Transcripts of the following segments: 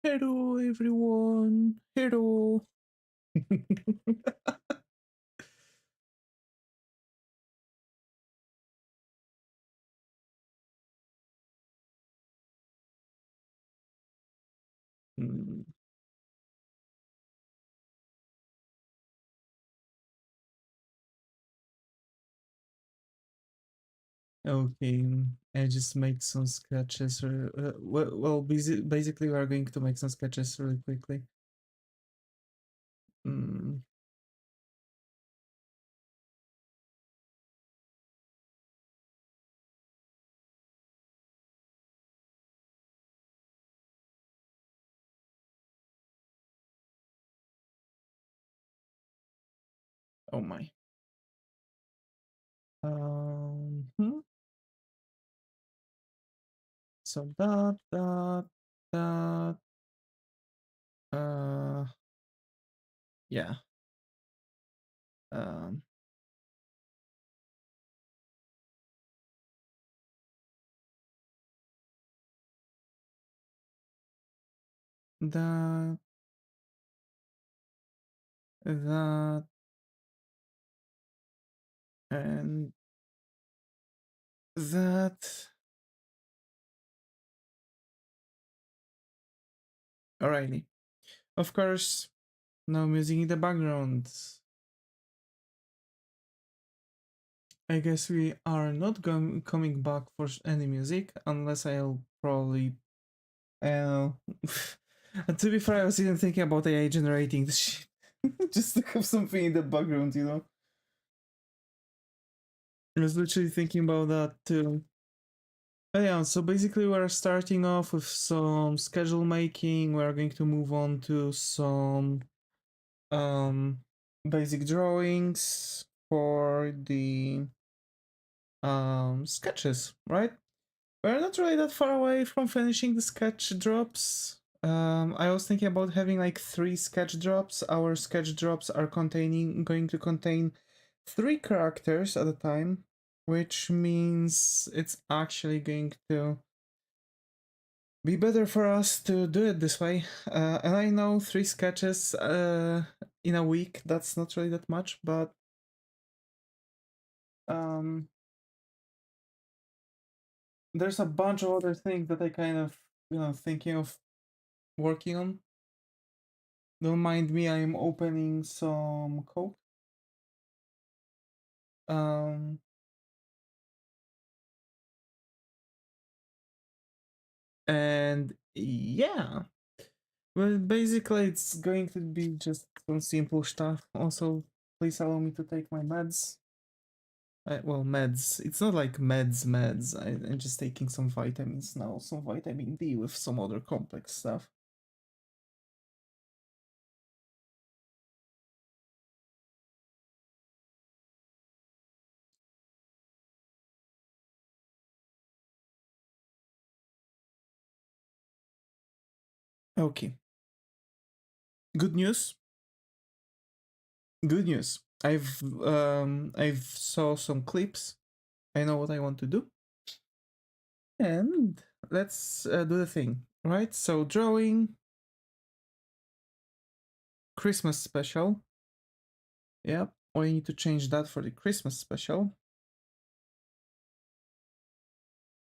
Hello everyone. Hello. Hmm, okay, I just make some sketches. Basically, we are going to make some sketches really quickly. Hmm, oh my. Hmm. So that. Uh, yeah. Um, that that and that. Alrighty. Of course, no music in the background. I guess we are not coming back for any music unless I'll probably. Uh, to be fair, I was even thinking about AI generating the shit just to have something in the background, you know. I was literally thinking about that too. But yeah, so basically we're starting off with some schedule making. We're going to move on to some um basic drawings for the sketches, right? We're not really that far away from finishing the sketch drops. I was thinking about having like 3 sketch drops. Our sketch drops are going to contain 3 characters at a time, which means it's actually going to be better for us to do it this way. And I know 3 sketches in a week, that's not really that much, but um, there's a bunch of other things that I kind of, thinking of working on. Don't mind me, I'm opening some Coke. Um, and yeah, well, basically, it's going to be just some simple stuff. Also, please allow me to take my meds. Well, meds. It's not like meds. I'm just taking some vitamins now, some vitamin D with some other complex stuff. Okay. Good news. Good news. I've saw some clips. I know what I want to do. And let's do the thing, right? So drawing Christmas special. Yep, we need to change that for the Christmas special.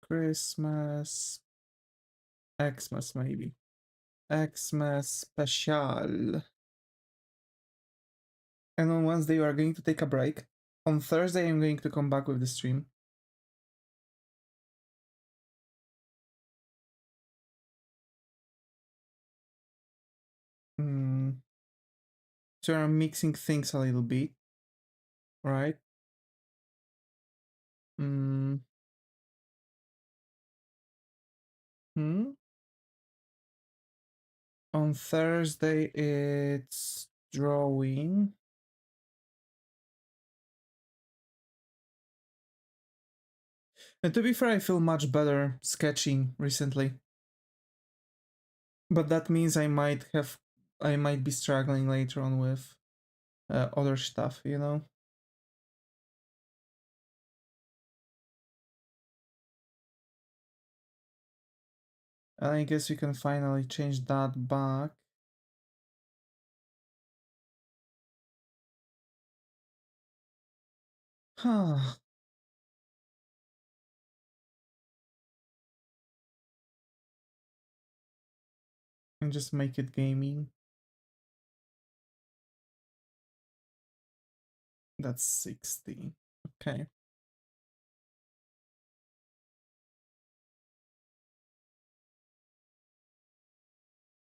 Christmas, Xmas maybe. Xmas special. And on Wednesday we are going to take a break. On Thursday I'm going to come back with the stream. So I'm mixing things a little bit, right? Hmm. On Thursday it's drawing. And to be fair, I feel much better sketching recently. But that means I might be struggling later on with other stuff, you know? And I guess we can finally change that back. Huh. And just make it gaming. That's 60. Okay.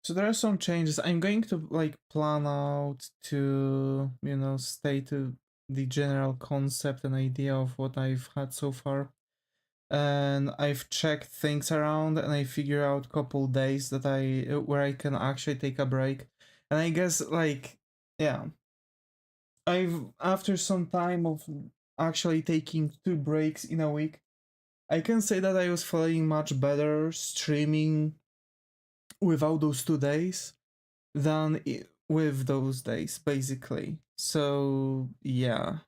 So there are some changes. I'm going to like plan out to, you know, stay to the general concept and idea of what I've had so far. And I've checked things around and I figure out couple days that where I can actually take a break. And I guess like yeah, I've after some time of actually taking 2 breaks in a week, I can say that I was feeling much better streaming without those 2 days than with those days, basically. So yeah,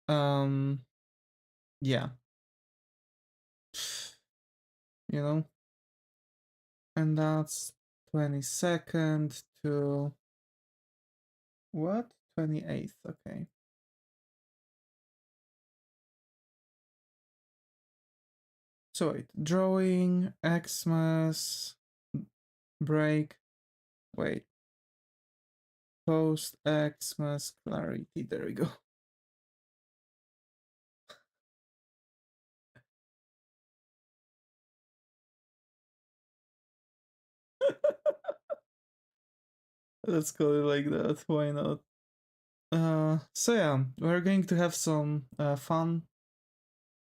um, yeah, you know, and that's 22nd to what? 28th. Okay. So wait, drawing, Xmas, break. Wait, post Xmas clarity. There we go. Let's call it like that. Why not? So yeah, we're going to have some fun.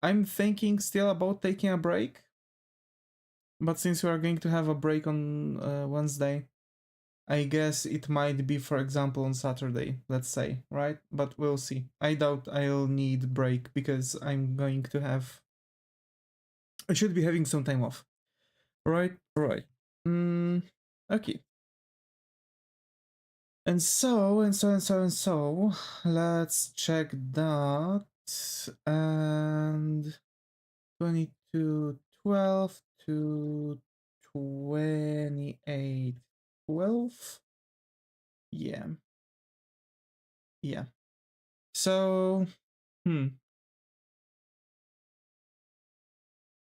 I'm thinking still about taking a break, but since we are going to have a break on Wednesday, I guess it might be, for example, on Saturday, let's say, right? But we'll see. I doubt I'll need break because I'm going to have. I should be having some time off. Right, right. Okay. And so, let's check that. And 2212 to 2812. Yeah. Yeah. So,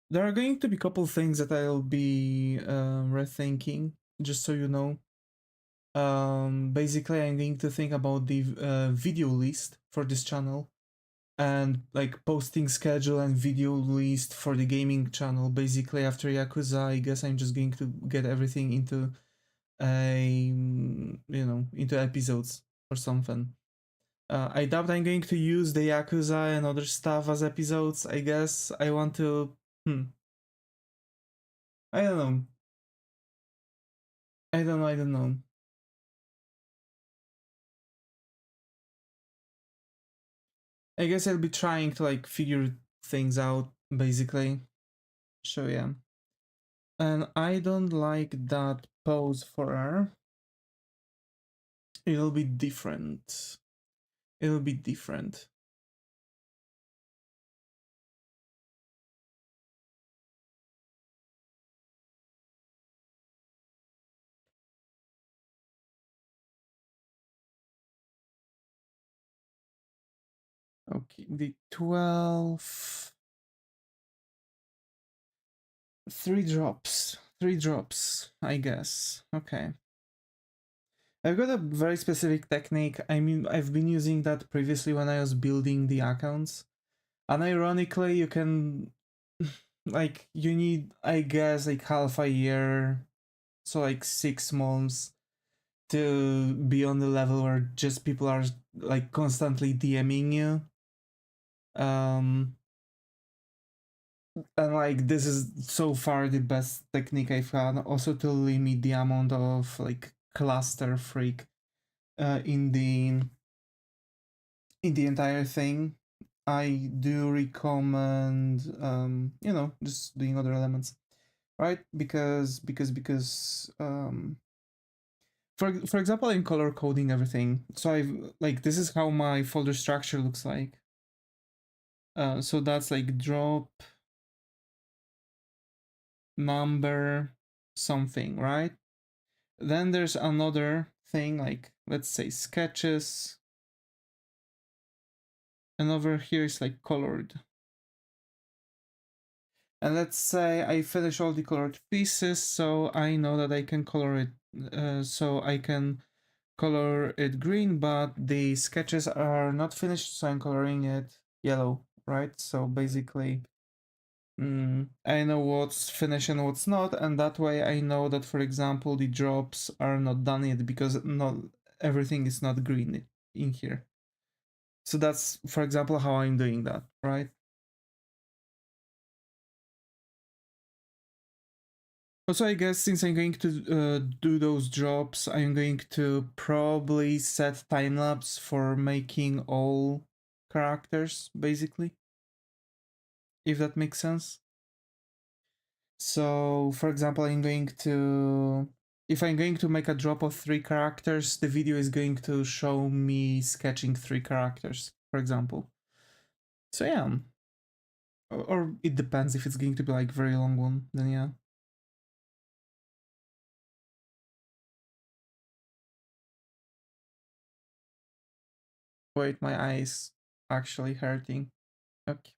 there are going to be a couple things that I'll be rethinking, just so you know. Basically, I'm going to think about the video list for this channel and like posting schedule and video list for the gaming channel. Basically, after Yakuza, I guess I'm just going to get everything into into episodes or something. I doubt I'm going to use the Yakuza and other stuff as episodes. I guess I want to. I don't know. I don't know. I guess I'll be trying to like figure things out basically. So yeah. And I don't like that pose for her. It'll be different. It'll be different. Okay, the 12. 3 drops. 3 drops, I guess. Okay. I've got a very specific technique. I mean, I've been using that previously when I was building the accounts. And ironically, you can, like, you need, I guess, like half a year, so like 6 months to be on the level where just people are like constantly DMing you. And like this is so far the best technique I've had. Also to limit the amount of like cluster freak in the entire thing. I do recommend just doing other elements, right? Because for example, I'm color coding everything. So I've like this is how my folder structure looks like. So that's like drop number something, right? Then there's another thing, like let's say sketches, and over here is like colored. And let's say I finish all the colored pieces, so I know that I can color it, so I can color it green, but the sketches are not finished, so I'm coloring it yellow, right? So basically, I know what's finished and what's not, and that way I know that, for example, the drops are not done yet because not everything is not green in here. So that's, for example, how I'm doing that, right? Also, I guess since I'm going to do those drops, I'm going to probably set time lapse for making all characters, basically, if that makes sense. So, for example, if I'm going to make a drop of 3 characters, the video is going to show me sketching 3 characters, for example. So yeah, or it depends. If it's going to be like very long one, then yeah. Wait, my eyes actually hurting. Okay.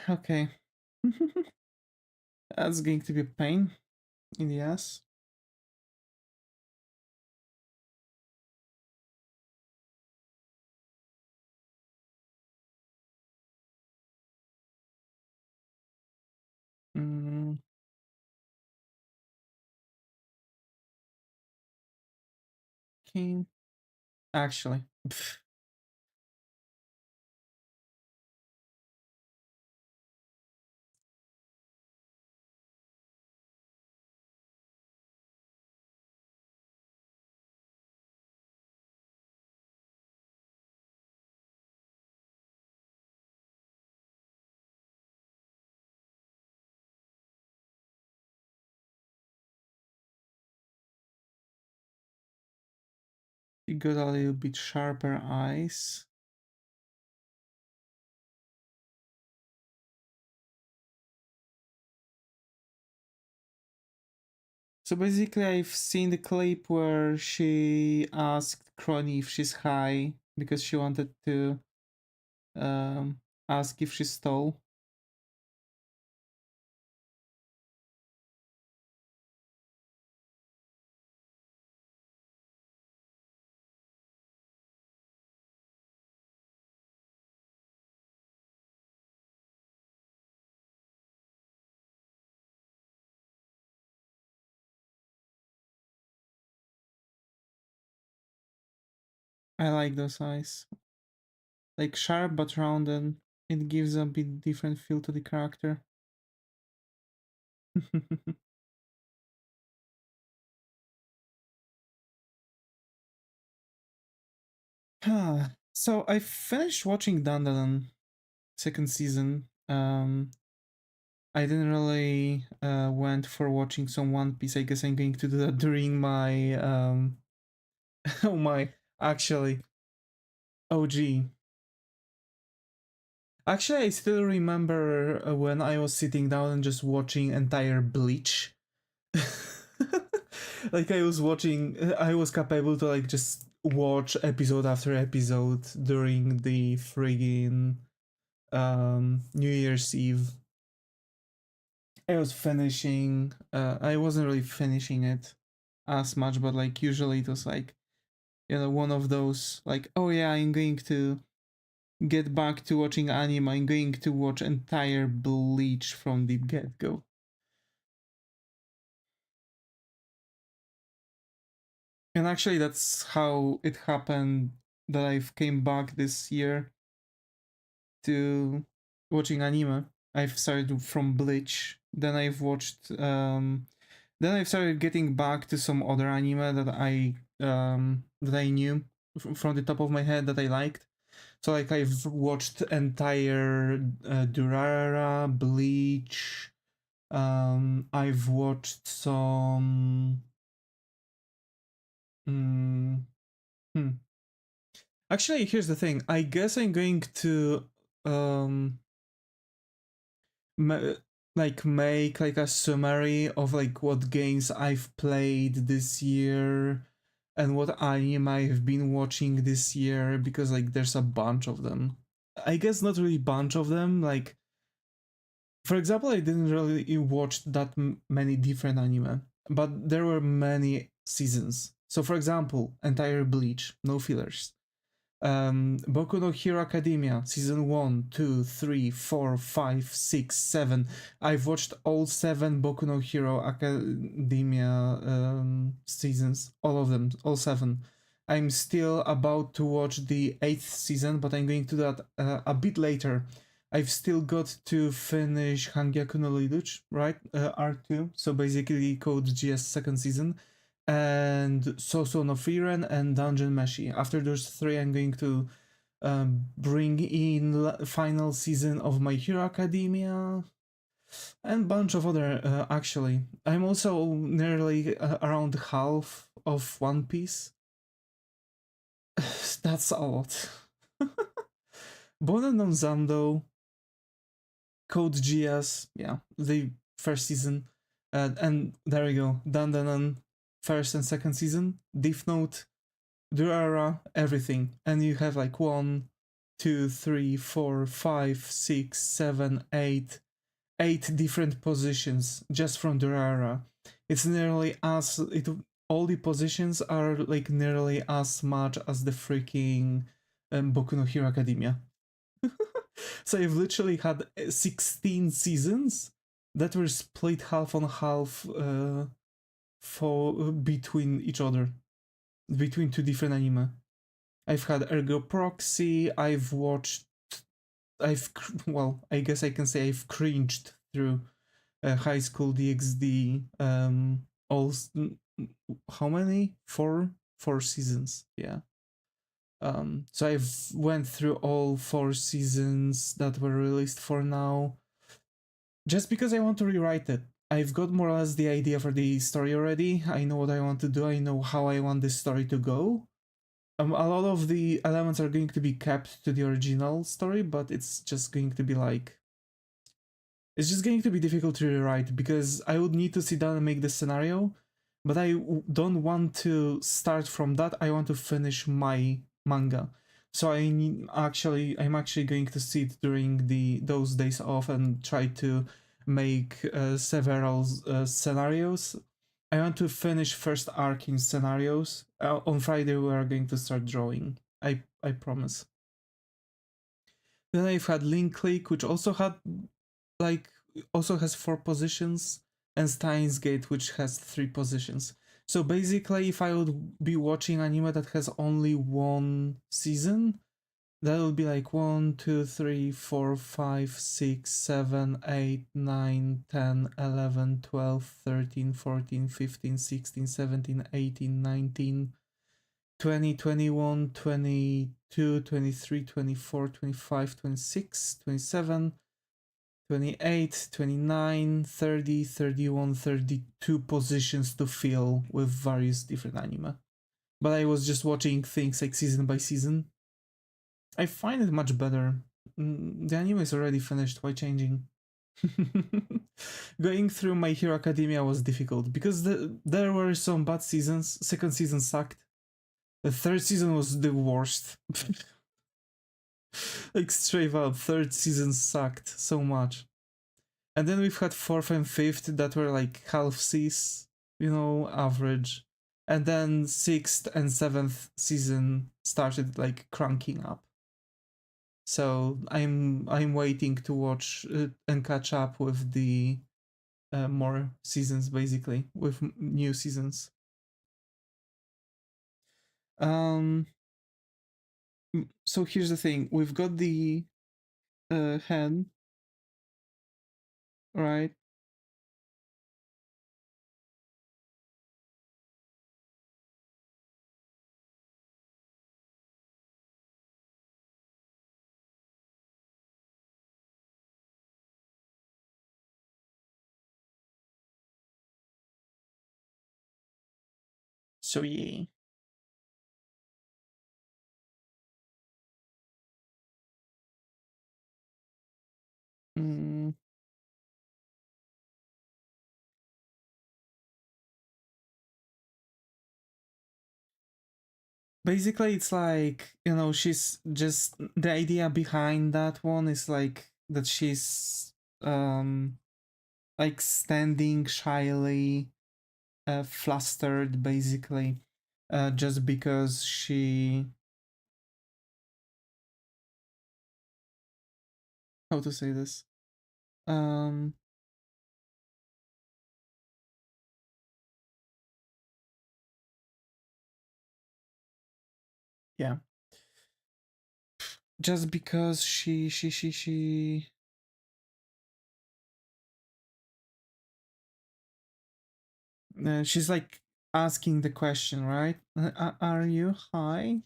Okay. That's going to be a pain in the ass. Mm, okay. Actually. You got a little bit sharper eyes. So basically, I've seen the clip where she asked Crony if she's high because she wanted to um, ask if she stole. I like those eyes. Like sharp but rounded. It gives a bit different feel to the character. So I finished watching Dandadan second season. I didn't really went for watching some One Piece. I guess I'm going to do that during my oh my, actually OG. Actually, I still remember when I was sitting down and just watching entire Bleach. Like I was capable to like just watch episode after episode during the friggin' New Year's Eve. I was finishing. I wasn't really finishing it as much, but like usually it was like, you know, one of those like, oh yeah, I'm going to get back to watching anime. I'm going to watch entire Bleach from the get go. And actually, that's how it happened that I've came back this year to watching anime. I've started from Bleach, then I've watched Then I started getting back to some other anime that I knew from the top of my head that I liked. So like I've watched entire Durarara, Bleach. I've watched some. Mm, hmm. Actually, here's the thing. I guess I'm going to um ma- make like a summary of like what games I've played this year and what anime I've been watching this year, because like there's a bunch of them. I guess not really bunch of them. Like for example, I didn't really watch that many different anime, but there were many seasons. So for example, entire Bleach, no fillers. Boku no Hero Academia, season 1, 2, 3, 4, 5, 6, 7. I've watched all 7 Boku no Hero Academia seasons, all of them, all 7. I'm still about to watch the 8th season, but I'm going to do that a bit later. I've still got to finish Hangyaku no Liduch, right? Arc 2, so basically Code GS second season, and Soso no Frieren and Dungeon Meshi. After those 3, I'm going to bring in final season of My Hero Academia and bunch of other actually. I'm also nearly around half of One Piece. That's a lot. Bonen no Zando, Code GS, yeah, the first season, and there we go. Dandanan, first and second season. Death Note, Durara, everything, and you have like 1, 2, 3, 4, 5, 6, 7, 8 different positions just from Durara. It's nearly as it. All the positions are like nearly as much as the freaking Boku no Hero Academia. So I've literally had 16 seasons that were split half on half for between each other, between 2 different anime. I've had Ergo Proxy. Well, I guess I can say I've cringed through High School DxD. All how many? Four seasons. Yeah. So I've went through all 4 seasons that were released for now, just because I want to rewrite it. I've got more or less the idea for the story already. I know what I want to do. I know how I want this story to go. A lot of the elements are going to be kept to the original story, but it's just going to be like, it's just going to be difficult to rewrite because I would need to sit down and make the scenario, but I don't want to start from that. I want to finish my manga. So I'm actually going to sit during those days off and try to make several scenarios. I want to finish first arc in scenarios. On Friday we are going to start drawing. I promise. Then I've had Link Click, which also had like also has 4 positions, and Steins Gate, which has 3 positions. So basically, if I would be watching anime that has only 1 season, that would be like 1, 2, 3, 4, 5, 6, 7, 8, 9, 10, 11, 12, 13, 14, 15, 16, 17, 18, 19, 20, 21, 22, 23, 24, 25, 26, 27, 28, 29, 30, 31, 32 positions to fill with various different anime. But I was just watching things like season by season. I find it much better. The anime is already finished, why changing? Going through My Hero Academia was difficult because there were some bad seasons. Second season sucked. The third season was the worst. Like straight up, third season sucked so much. And then we've had fourth and fifth that were like half Cs, average. And then sixth and seventh season started like cranking up. So I'm waiting to watch and catch up with the more seasons, basically with new seasons. Um. So here's the thing: we've got the hen, right? So yeah. Mm. Basically, it's like, you know, she's just the idea behind that one is like that she's like standing shyly, flustered, basically, just because she, how to say this, um yeah, just because she she's like asking the question, right? Are you high?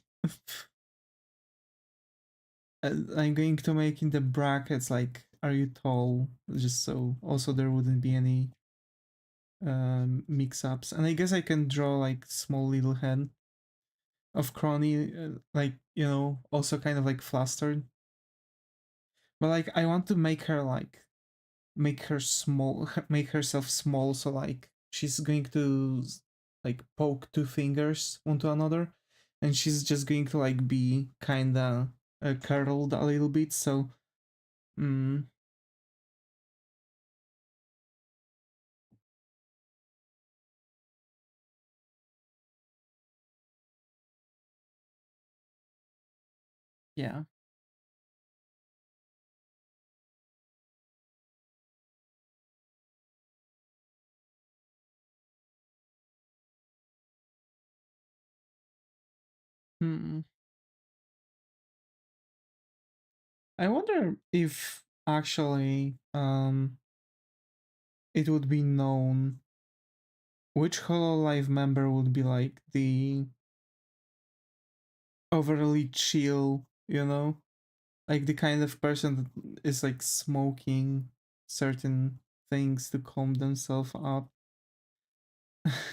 I'm going to make in the brackets like, are you tall? Just so also there wouldn't be any mix-ups. And I guess I can draw like small little head of Crony, like, you know, also kind of like flustered. But like I want to make her like make her small, make herself small, so like she's going to like poke two fingers onto another, and she's just going to like be kinda curled a little bit. So mm, yeah. Hmm. I wonder if actually it would be known which Hololive member would be like the overly chill, you know? Like the kind of person that is like smoking certain things to calm themselves up.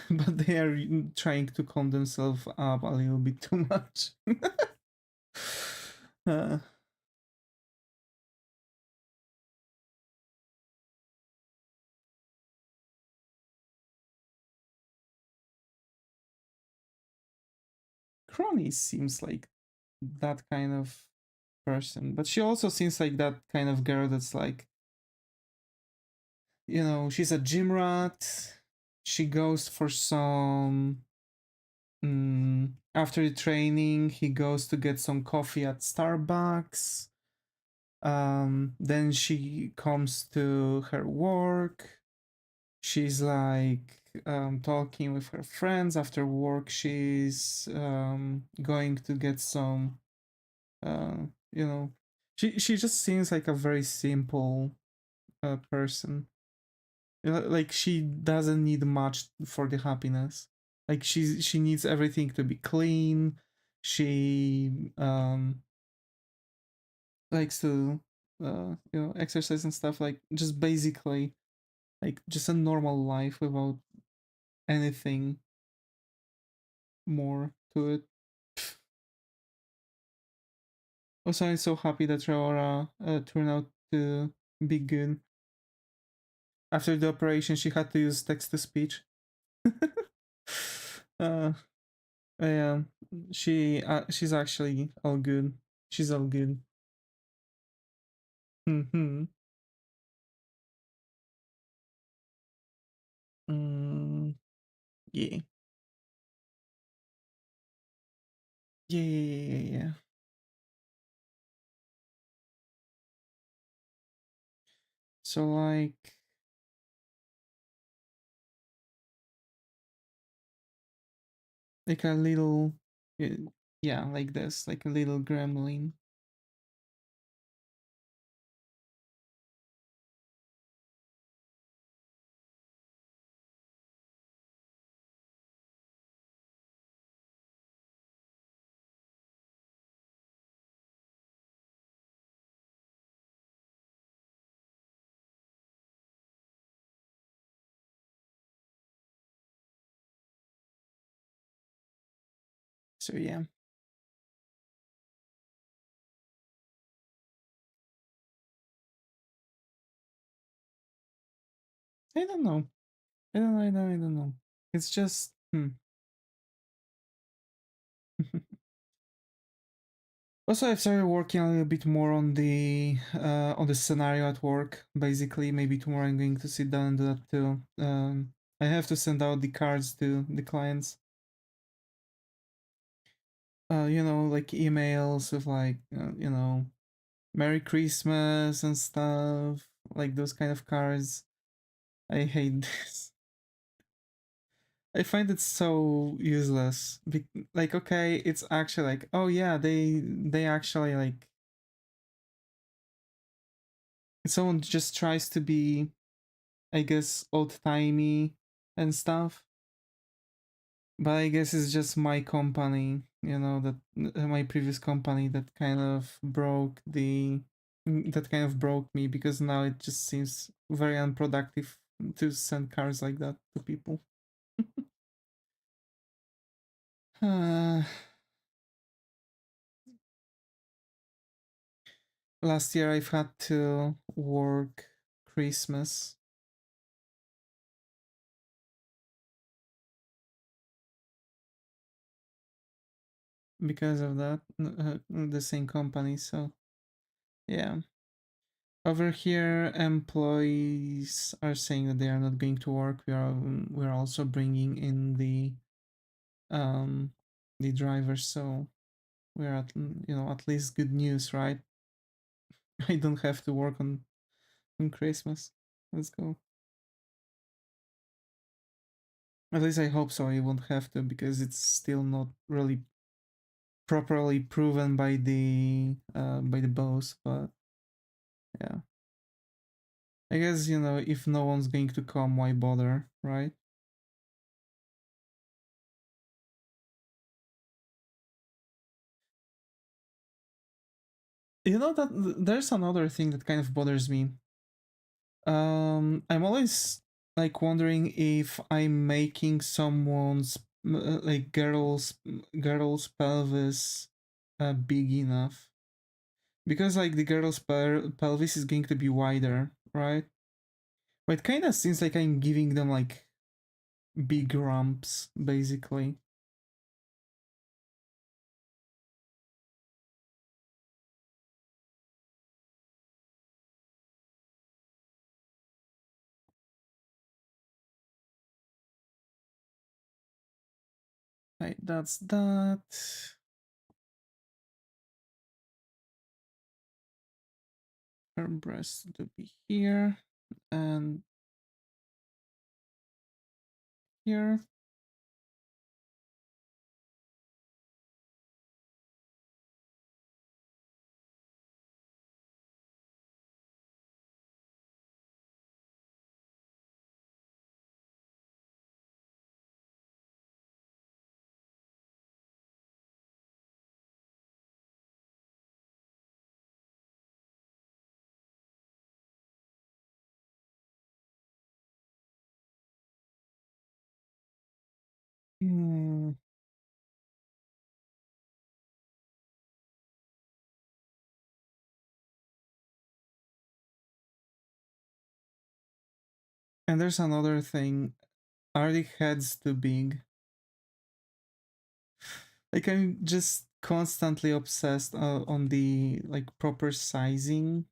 But they are trying to calm themselves up a little bit too much. uh, Crony seems like that kind of person, but she also seems like that kind of girl that's like, you know, she's a gym rat. She goes for some. After the training, he goes to get some coffee at Starbucks. Then she comes to her work. She's like talking with her friends. After work, she's going to get some, you know, she just seems like a very simple person. Like she doesn't need much for the happiness. Like she needs everything to be clean. She likes to you know, exercise and stuff, like just basically like just a normal life without anything more to it. Also, I'm so happy that Raora turned out to be good. After the operation, she had to use text to speech. uh, yeah, she's actually all good. She's all good. Mm-hmm. Mm, yeah. Yeah, yeah, yeah, yeah, yeah. So like a little, uh, yeah, like this, like a little gremlin. So yeah. I don't know. I don't know. It's just Also, I've started working a little bit more on the scenario at work. Basically, maybe tomorrow I'm going to sit down and do that too. I have to send out the cards to the clients. You know, like emails with like you know, Merry Christmas and stuff, like those kind of cards. I hate this. I find it so useless. Like, okay, it's actually like, oh yeah, they actually like someone just tries to be, I guess, old-timey and stuff. But I guess it's just my company, you know, that my previous company that kind of that kind of broke me, because now it just seems very unproductive to send cards like that to people. Last year I've had to work Christmas because of that, the same company. So yeah, over here employees are saying that they are not going to work. We're also bringing in um the drivers, so we're at, you know, at least good news, right? I don't have to work on Christmas. Let's go. At least I hope so. I won't have to, because it's still not really properly proven by the boss. But yeah, I guess, you know, if no one's going to come, why bother, right? You know that there's another thing that kind of bothers me. I'm always like wondering if I'm making someone's like girl's pelvis big enough, because like the girl's pelvis is going to be wider, right? But it kind of seems like I'm giving them like big rumps, basically. Right, that's that. Her breast to be here and here. Hmm. And there's another thing. Are the heads too big? Like, I'm just constantly obsessed on the like proper sizing.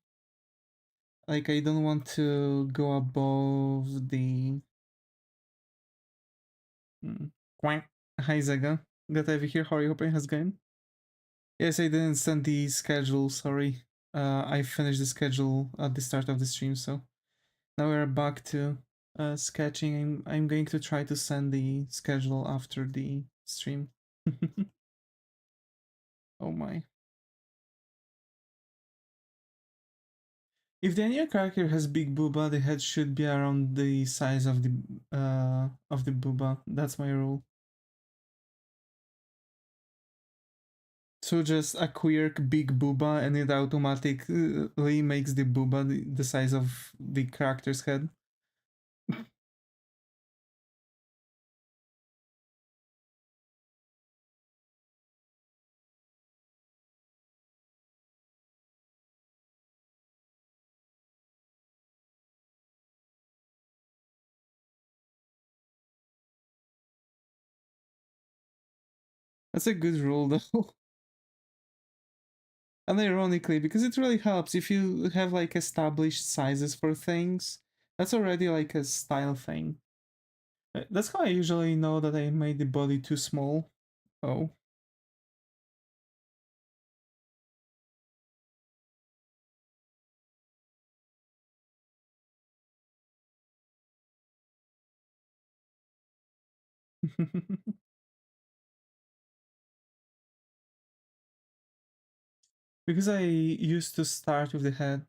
Like, I don't want to go above the quack. Hi Zaga, got over here. How are you? Hoping has gone. Yes, I didn't send the schedule, sorry. I finished the schedule at the start of the stream, so now we're back to sketching. I'm going to try to send the schedule after the stream. Oh my. If the new character has big booba, the head should be around the size of the booba. That's my rule. So just a quirk big booba and it automatically makes the booba the size of the character's head. That's a good rule though. And ironically, because it really helps if you have like established sizes for things, that's already like a style thing. That's how I usually know that I made the body too small. Oh. Because I used to start with the head.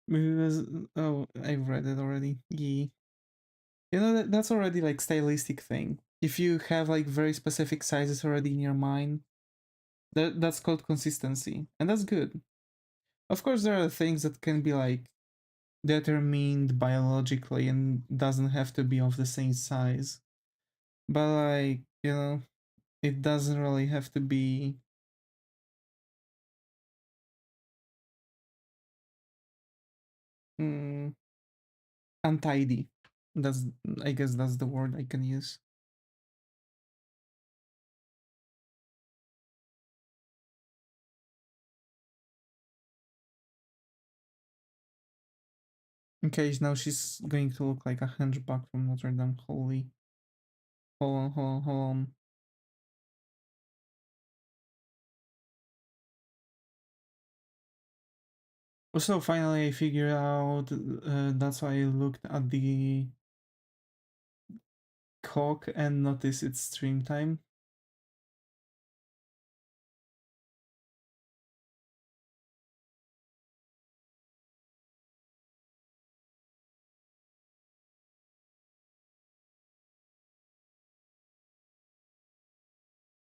Because, oh, I've read it already. Yeah. You know, that's already like stylistic thing. If you have like very specific sizes already in your mind, that's called consistency. And that's good. Of course, there are things that can be like determined biologically and doesn't have to be of the same size. But like, you know, it doesn't really have to be mm, untidy. That's, I guess that's the word I can use. Okay, now she's going to look like a hunchback from Notre Dame. Holy. Hold on, hold on, hold on. So finally I figured out that's why I looked at the clock and noticed its stream time.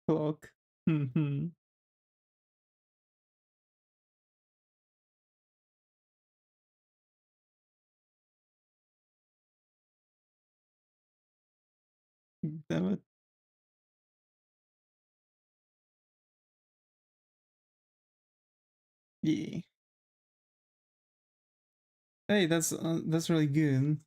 Clock. Damn it. Yeah. Hey, that's really good.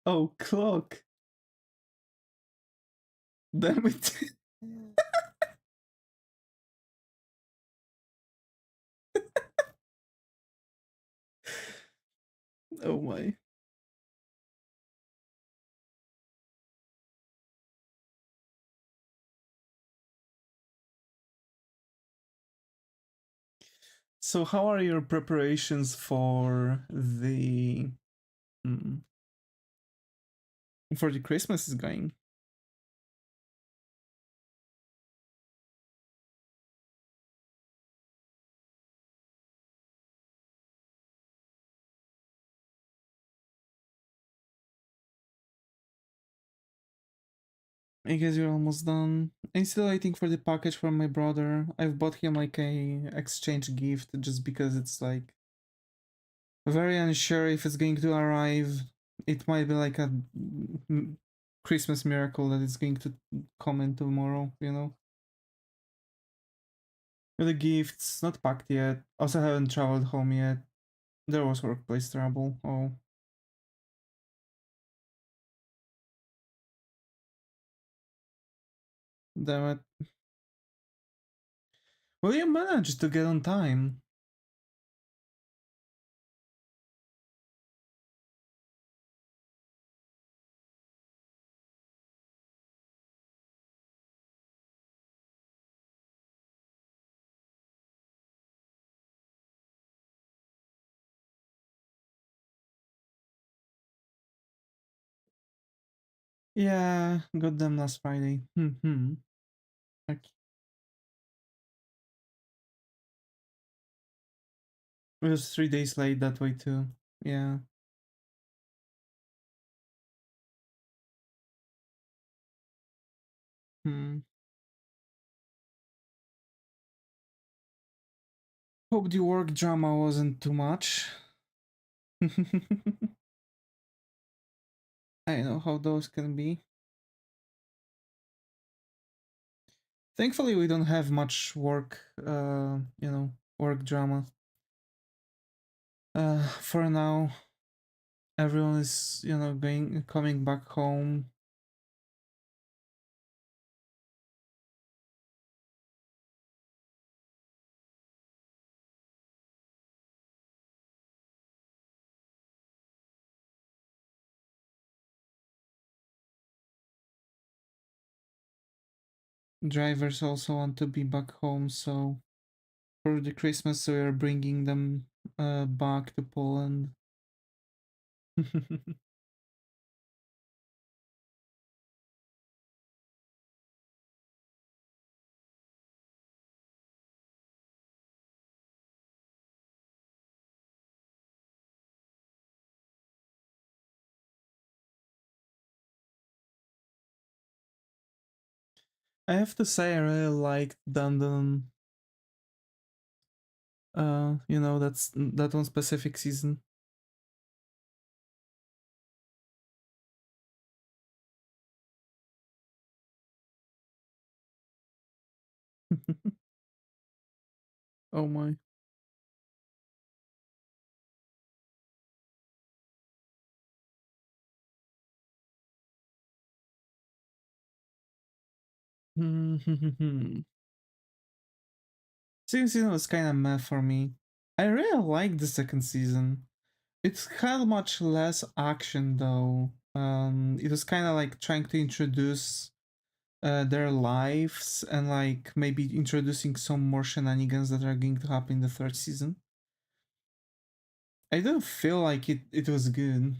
Oh, clock. Damn it. Oh my. So how are your preparations hmm, for the Christmas is going? I guess you're almost done. I'm still waiting for the package from my brother. I've bought him like a exchange gift just because it's like very unsure if it's going to arrive. It might be like a Christmas miracle that it's going to come in tomorrow, you know? With the gifts, not packed yet. Also haven't traveled home yet. There was workplace trouble. Oh, damn it. Well, you managed to get on time. Yeah, got them last Friday. Mm-hmm. Okay. It was 3 days late that way too. Yeah. Hmm. Hope the work drama wasn't too much. I know how those can be. Thankfully, we don't have much work, work drama. For now, everyone is, coming back home. Drivers also want to be back home, so for the Christmas, we are bringing them back to Poland. I have to say, I really liked London. That's that one specific season. Oh my. Second season was kind of meh for me. I really liked the second season. It had much less action though. It was kind of like trying to introduce their lives and like maybe introducing some more shenanigans that are going to happen in the third season. I don't feel like it was good.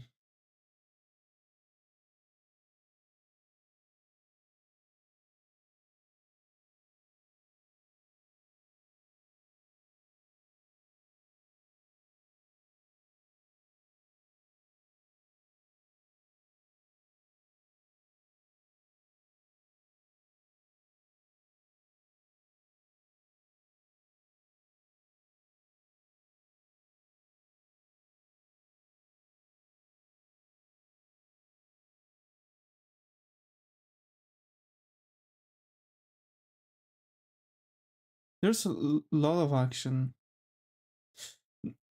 There's a lot of action.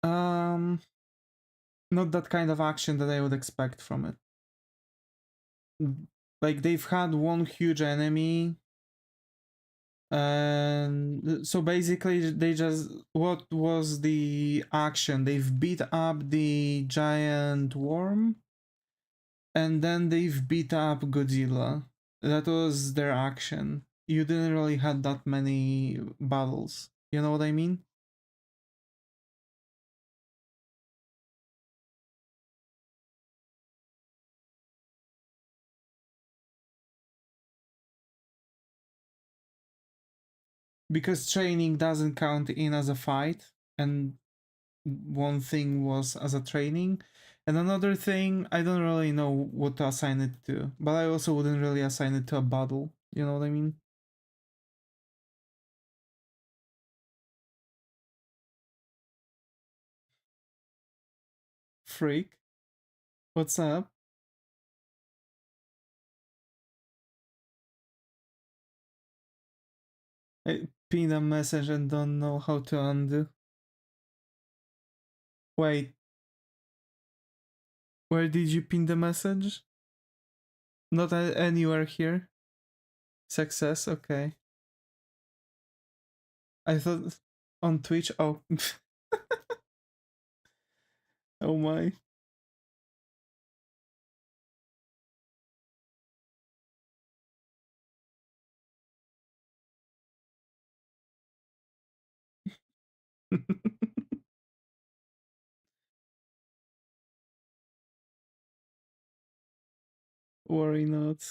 Um, Not that kind of action that I would expect from it. Like they've had one huge enemy, and so basically they just, what was the action? They've beat up the giant worm, and then they've beat up Godzilla. That was their action. You didn't really had that many battles. You know what I mean? Because training doesn't count in as a fight, and one thing was as a training, and another thing I don't really know what to assign it to, but I also wouldn't really assign it to a battle. You know what I mean? Freak, what's up? I pinned a message and don't know how to undo. Wait, where did you pin the message? Not anywhere here. Success, okay. I thought on Twitch. Oh, oh my. Worry not.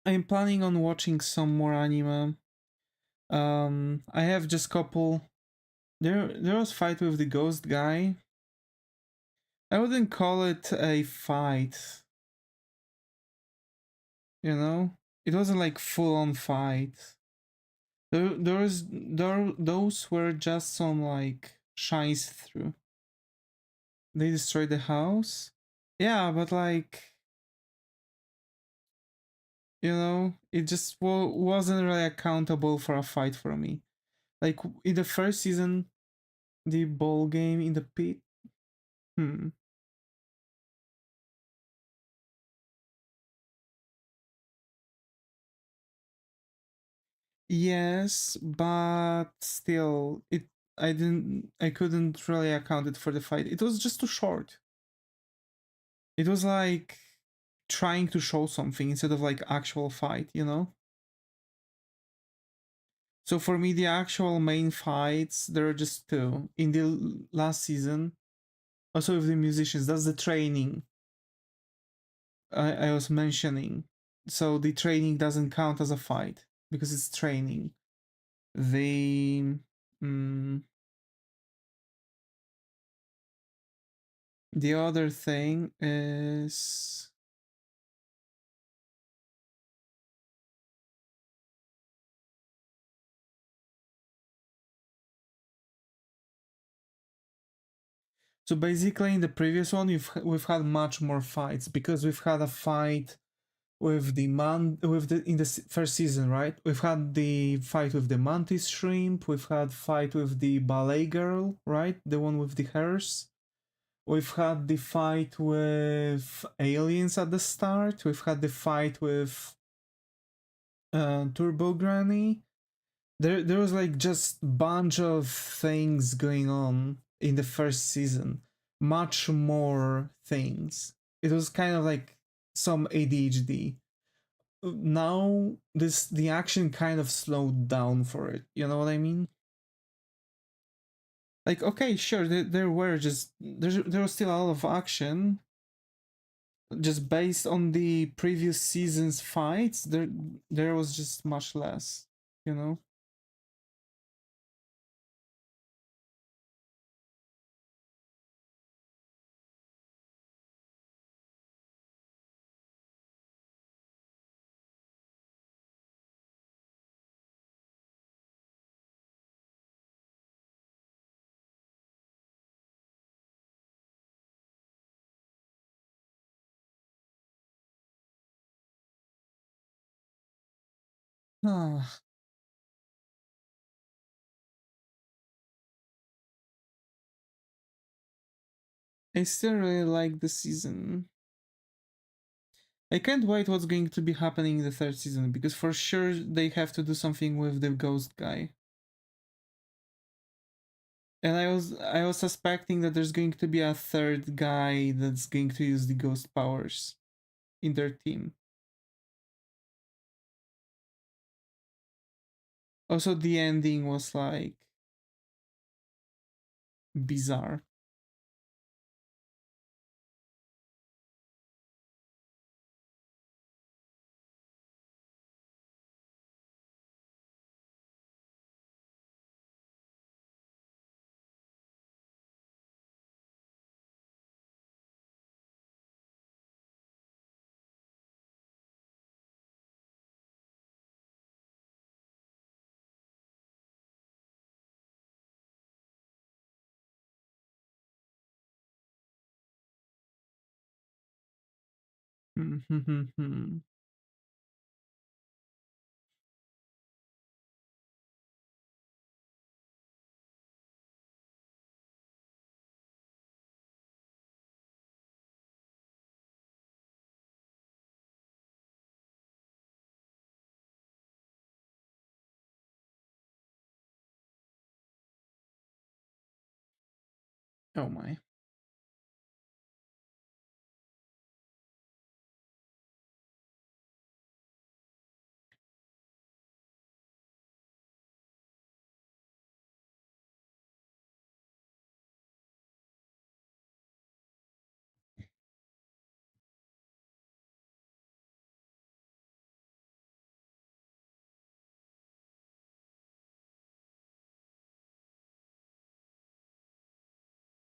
I'm planning on watching some more anime. I have just couple. There was fight with the ghost guy. I wouldn't call it a fight. You know, it wasn't like full on fight. Those were just some like shines through. They destroyed the house. Yeah, but like, you know, it just wasn't really accountable for a fight for me. Like in the first season, the ball game in the pit. Hmm. Yes, but still, I couldn't really account it for the fight. It was just too short. It was like trying to show something instead of like actual fight, you know? So for me, the actual main fights, there are just two. In the last season, also with the musicians, that's the training I was mentioning. So the training doesn't count as a fight because it's training. The mm, the other thing is so basically in the previous one we've had much more fights because we've had a fight with the in the first season, right? We've had the fight with the mantis shrimp. We've had fight with the ballet girl, right? The one with the hairs. We've had the fight with aliens at the start. We've had the fight with Turbo Granny. There was like just bunch of things going on in the first season. Much more things. It was kind of like some ADHD. Now the action kind of slowed down for it. You know what I mean? Like okay, sure, there were just there was still a lot of action, just based on the previous season's fights. There was just much less, you know. Ah, I still really like the season. I can't wait what's going to be happening in the third season because for sure they have to do something with the ghost guy. And I was suspecting that there's going to be a third guy that's going to use the ghost powers in their team. Also, the ending was like bizarre. Oh my.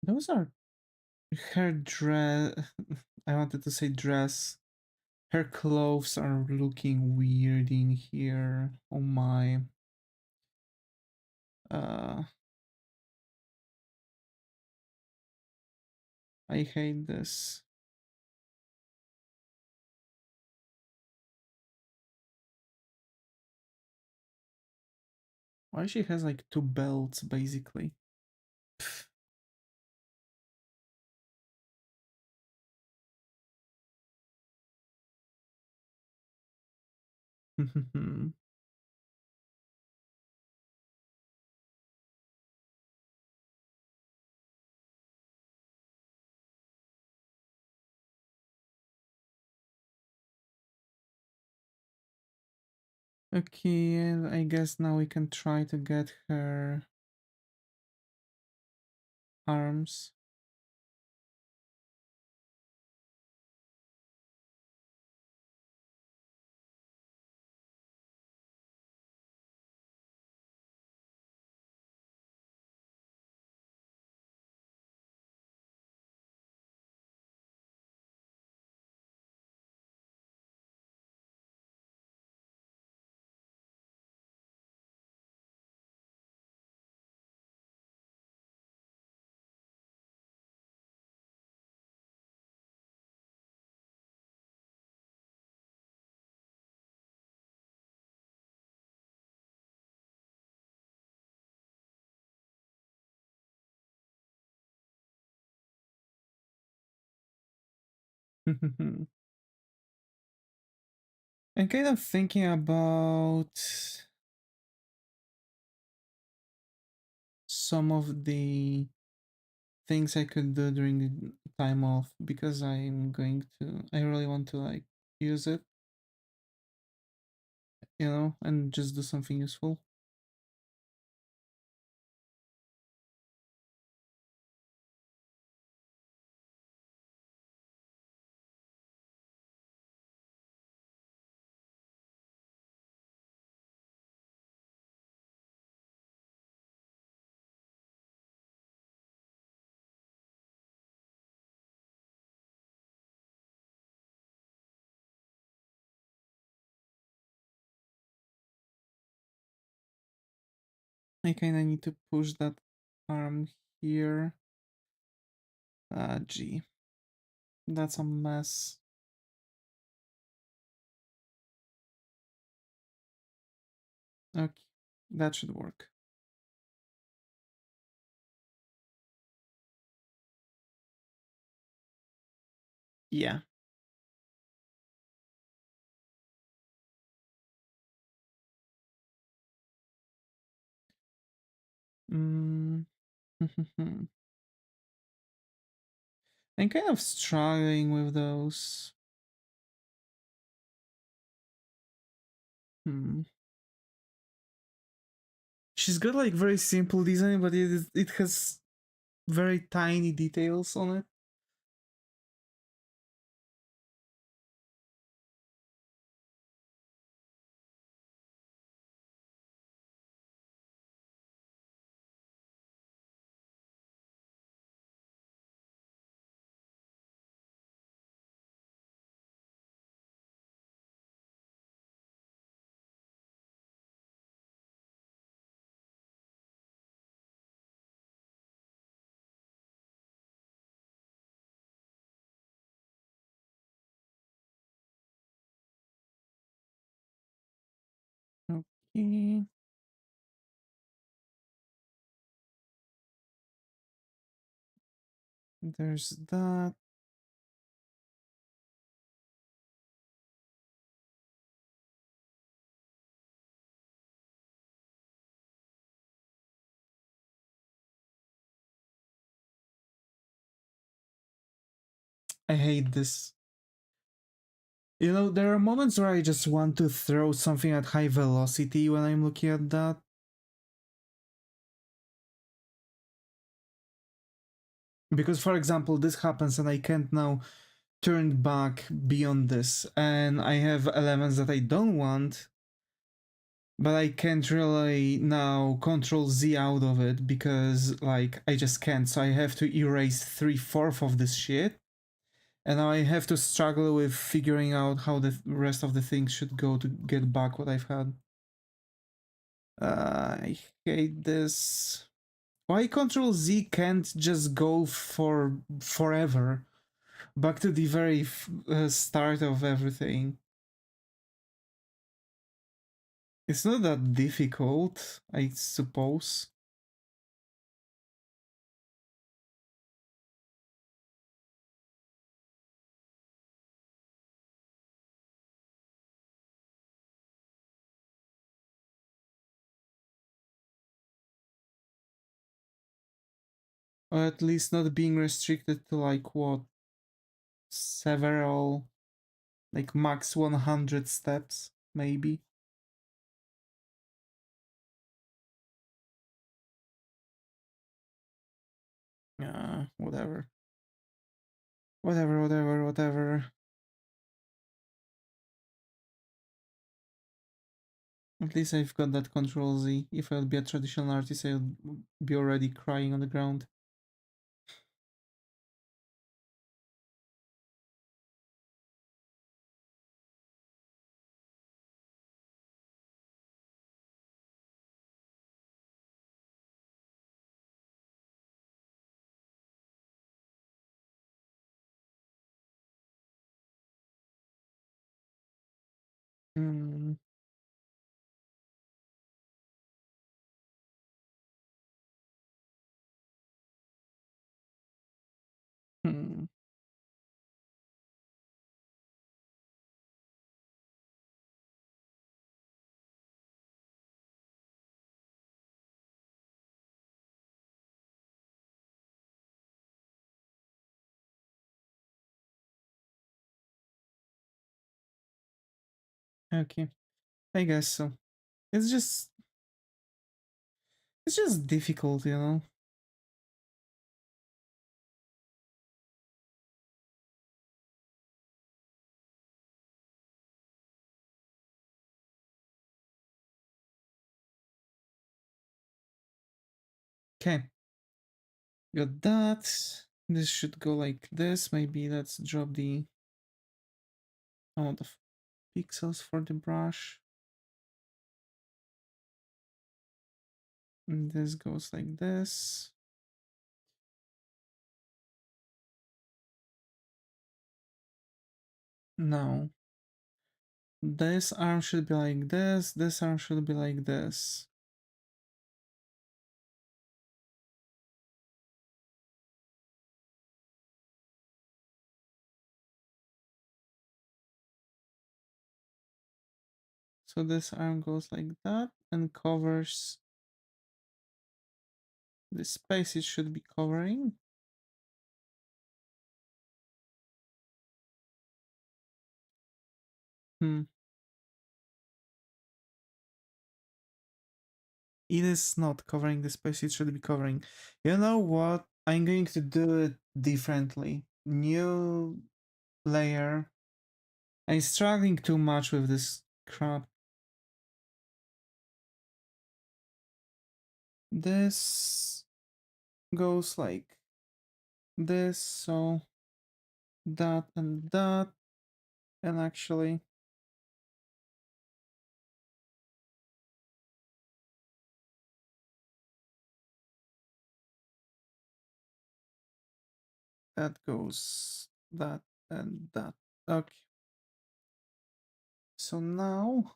Those are her dress. I wanted to say dress. Her clothes are looking weird in here. Oh my. I hate this. Why she has like two belts basically? Okay, and I guess now we can try to get her arms. I'm kind of thinking about some of the things I could do during the time off because I really want to like use it, you know, and just do something useful. I kind of need to push that arm here. Gee, that's a mess. Okay, that should work. Yeah. Mm. I'm kind of struggling with those. Hmm. She's got like very simple design, but it has very tiny details on it. Okay. There's that. I hate this. You know, there are moments where I just want to throw something at high velocity when I'm looking at that. Because, for example, this happens and I can't now turn back beyond this, and I have elements that I don't want. But I can't really now control Z out of it because like I just can't. So I have to erase 3/4 of this shit. And now I have to struggle with figuring out how the rest of the things should go to get back what I've had. I hate this. Why Control Z can't just go for forever? Back to the very start of everything. It's not that difficult, I suppose. Or at least not being restricted to like what? Several, like max 100 steps, maybe. Whatever. Whatever. At least I've got that Control Z. If I would be a traditional artist, I would be already crying on the ground. Hmm. Hmm. Okay, I guess so. It's just, it's just difficult, you know. Okay, got that. This should go like this. Maybe let's drop the amount of pixels for the brush. And this goes like this. Now, this arm should be like this arm should be like this. So this arm goes like that and covers the space it should be covering. It is not covering the space it should be covering. You know what? I'm going to do it differently. New layer. I'm struggling too much with this crap. This goes like this, so that and that, and actually that goes that and that. Okay. So now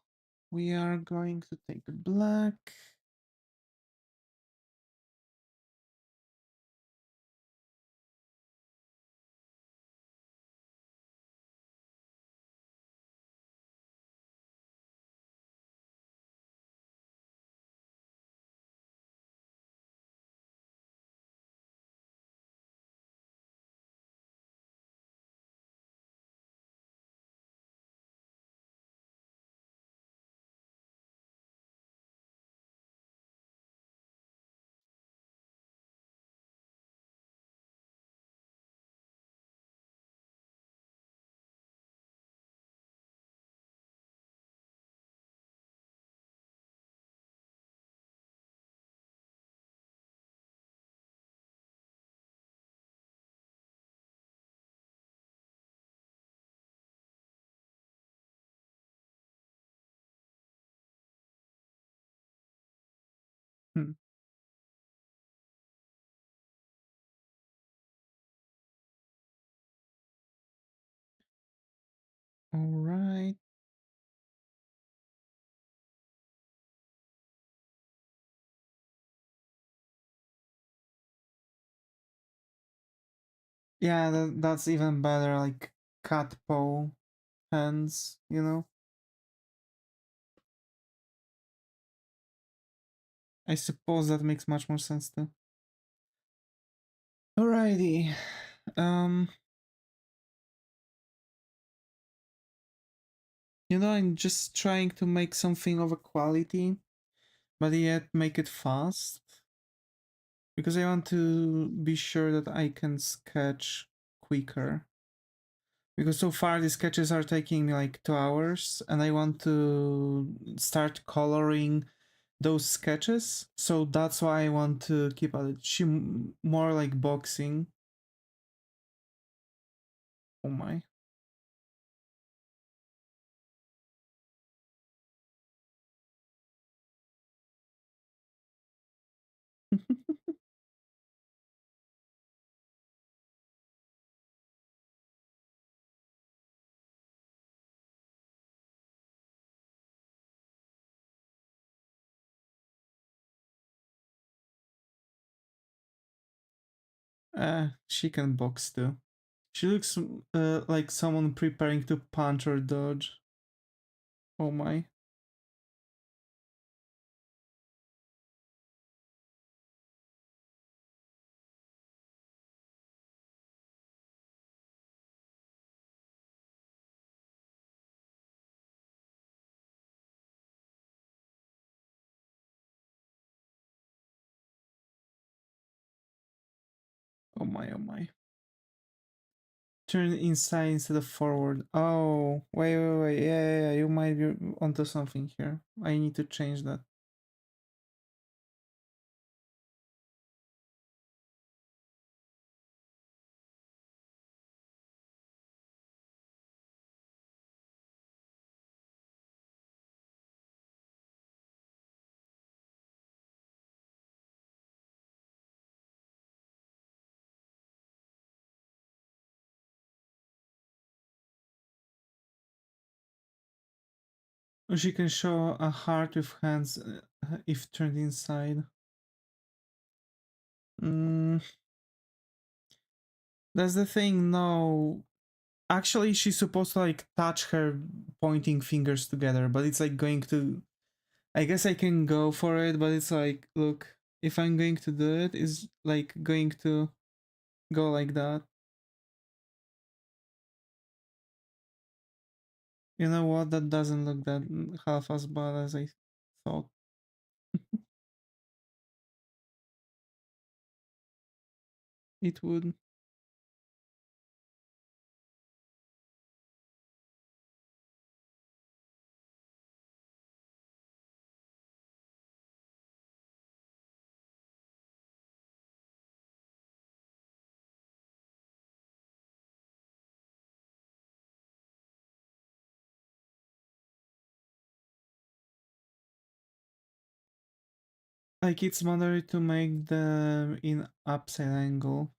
we are going to take black. All right. Yeah, that's even better, like cat paw hands, you know? I suppose that makes much more sense too. Alrighty. You know, I'm just trying to make something of a quality, but yet make it fast. Because I want to be sure that I can sketch quicker. Because so far the sketches are taking me like 2 hours, and I want to start coloring those sketches. So that's why I want to keep it more like boxing. Oh my. She can box too. She looks like someone preparing to punch or dodge. Oh my. Oh my, oh my. Turn inside instead of forward. Oh, wait. Yeah. You might be onto something here. I need to change that. She can show a heart with hands if turned inside. Mm, that's the thing, no. Actually, she's supposed to like touch her pointing fingers together, but it's like going to. I guess I can go for it, but it's like, look, if I'm going to do it, it's like going to go like that. You know what? That doesn't look that half as bad as I thought. It would. Like it's mandatory to make them in upside angle.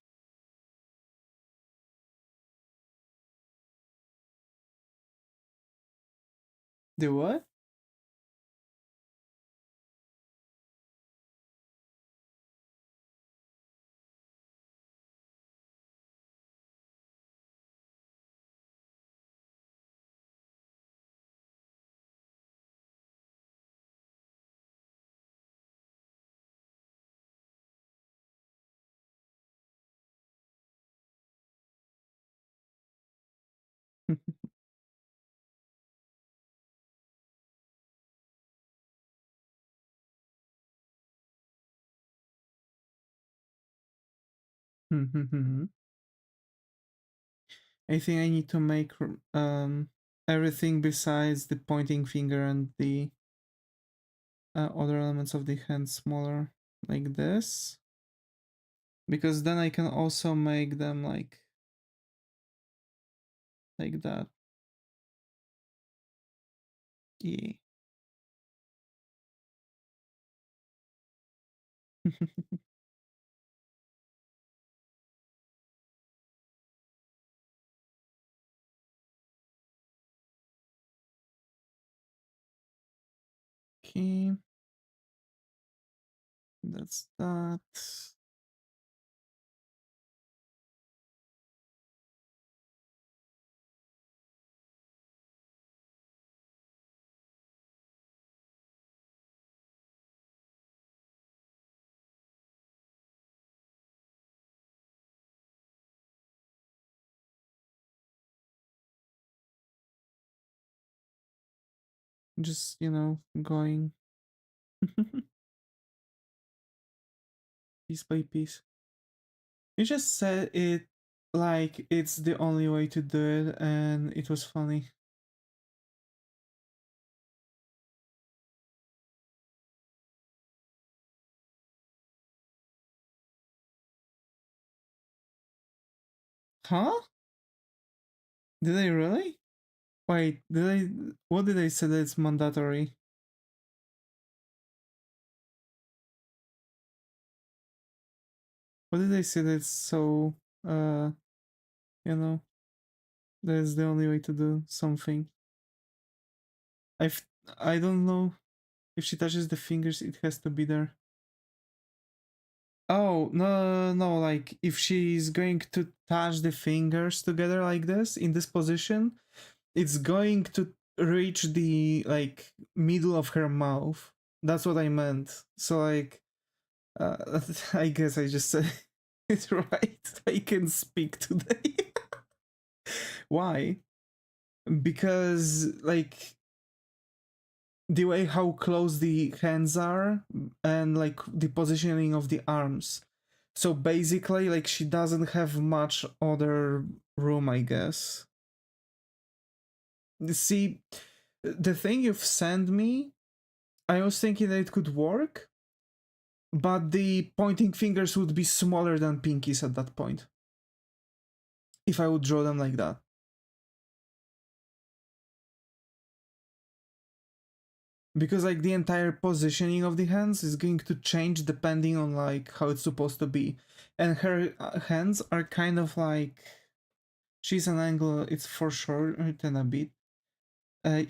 The what? I think I need to make everything besides the pointing finger and the other elements of the hand smaller, like this, because then I can also make them like that. Yeah. Okay. That's that. Just, you know, going piece by piece. You just said it like it's the only way to do it, and it was funny. Huh? Did they really? Wait, did they? What did they say that it's mandatory? What did they say that's so, you know, that's the only way to do something? I've, I don't know. If she touches the fingers, it has to be there. Oh, no, no, like, if she's going to touch the fingers together like this, in this position, it's going to reach the, like, middle of her mouth. That's what I meant. So, like, I guess I just said it right. I can speak today. Why? Because, like, the way how close the hands are and like the positioning of the arms. So basically, like, she doesn't have much other room, I guess. See, the thing you've sent me, I was thinking that it could work, but the pointing fingers would be smaller than pinkies at that point. If I would draw them like that. Because like the entire positioning of the hands is going to change depending on like how it's supposed to be. And her hands are kind of like, she's an angle, it's for sure than a bit.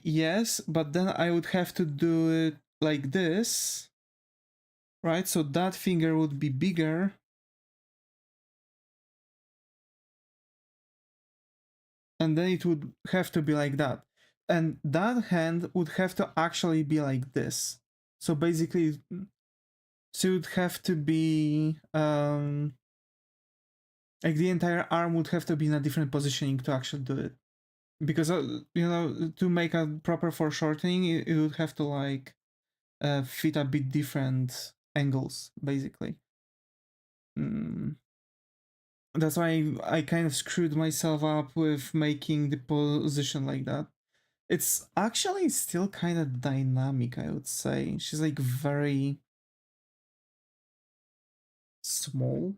Yes, but then I would have to do it like this, right? So that finger would be bigger. And then it would have to be like that. And that hand would have to actually be like this. So basically, so it would have to be, like the entire arm would have to be in a different positioning to actually do it. Because, you know, to make a proper foreshortening, it would have to like fit a bit different angles, basically. That's why I kind of screwed myself up with making the position like that. It's actually still kind of dynamic, I would say. She's like very small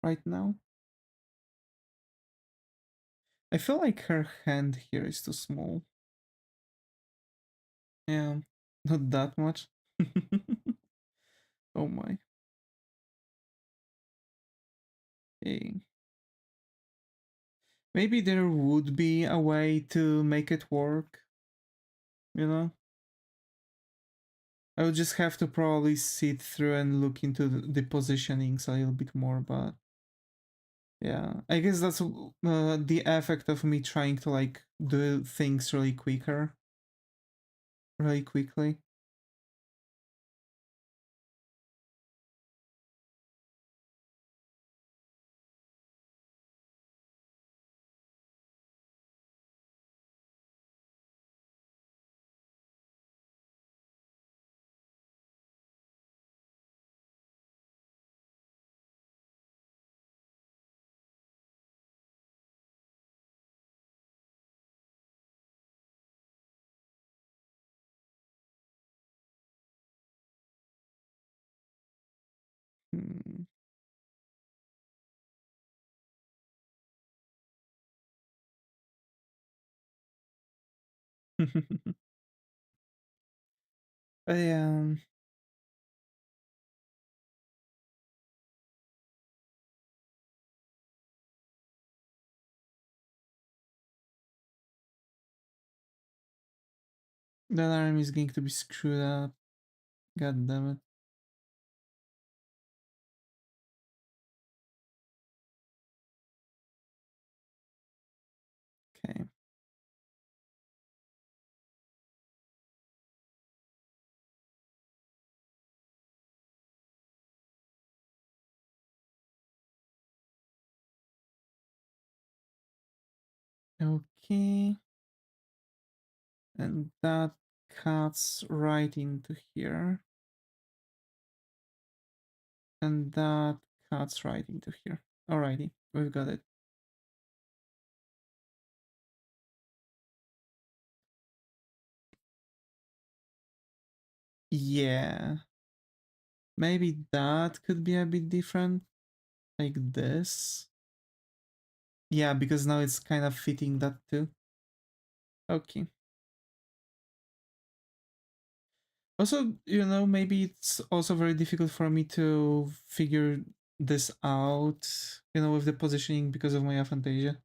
right now. I feel like her hand here is too small. Yeah, not that much. Oh my. Hey. Maybe there would be a way to make it work, you know? I would just have to probably sit through and look into the positionings a little bit more, but yeah, I guess that's the effect of me trying to like do things really quickly. Hmm. Yeah. That arm is going to be screwed up. God damn it. Okay. Okay. And that cuts right into here. And that cuts right into here. Alrighty, we've got it. Yeah. Maybe that could be a bit different. Like this. Yeah, because now it's kind of fitting that too. Okay. Also, you know, maybe it's also very difficult for me to figure this out, you know, with the positioning because of my aphantasia.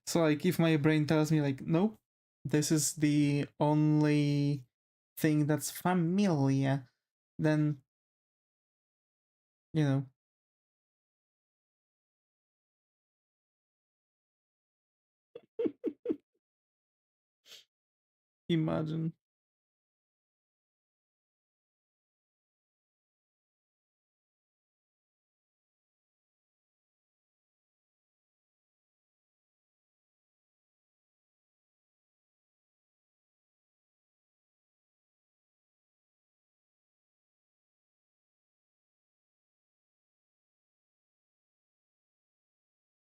So, like, if my brain tells me, like, nope, this is the only thing that's familiar, then, you know. Imagine.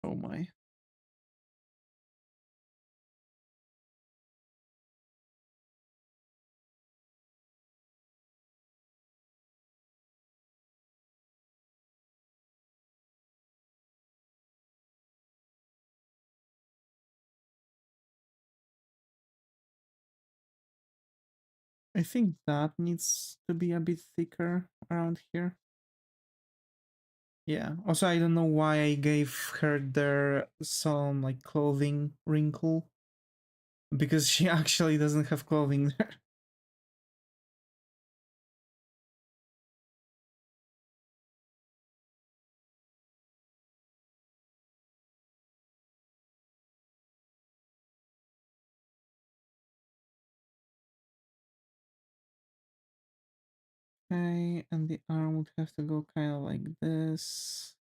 Oh my. I think that needs to be a bit thicker around here. Yeah. Also, I don't know why I gave her there some like clothing wrinkle because she actually doesn't have clothing there. Okay, and the arm would have to go kind of like this.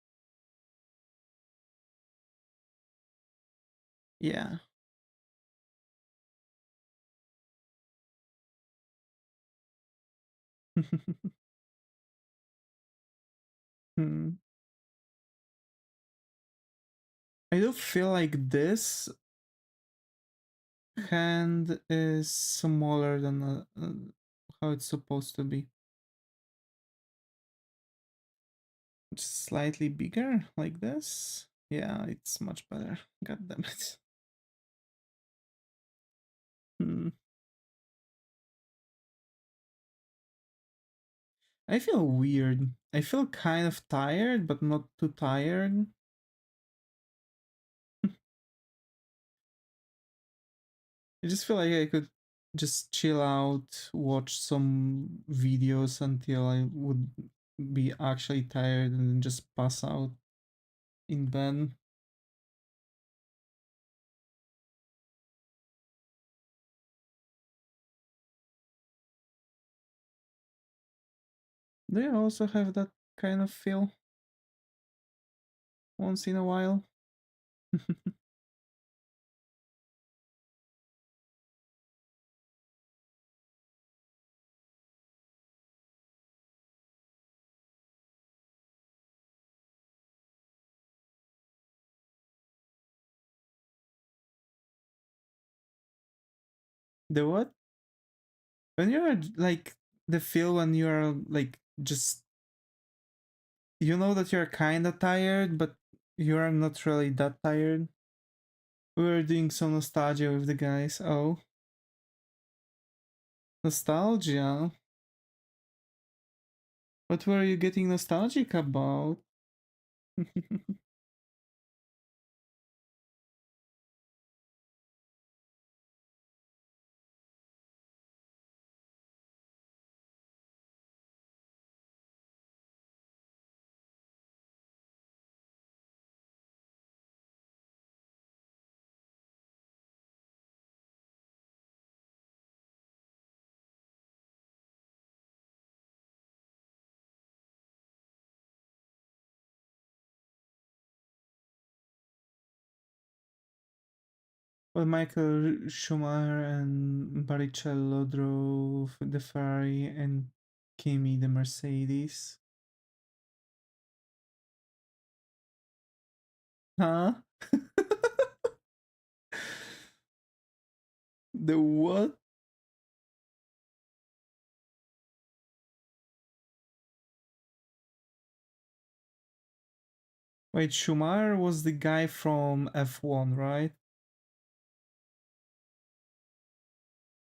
Yeah. Hmm. I do feel like this hand is smaller than how it's supposed to be. Just slightly bigger, like this. Yeah, it's much better. God damn it. Hmm. I feel weird. I feel kind of tired, but not too tired. I just feel like I could just chill out, watch some videos until I would be actually tired and then just pass out in bed. Do you also have that kind of feel once in a while? The what? When you're like the feel when you're like just you know that you're kind of tired, but you are not really that tired. We were doing some nostalgia with the guys. Oh, nostalgia. What were you getting nostalgic about? Well, Michael Schumacher and Barrichello drove the Ferrari and Kimi the Mercedes. Huh? The what? Wait, Schumacher was the guy from F1, right?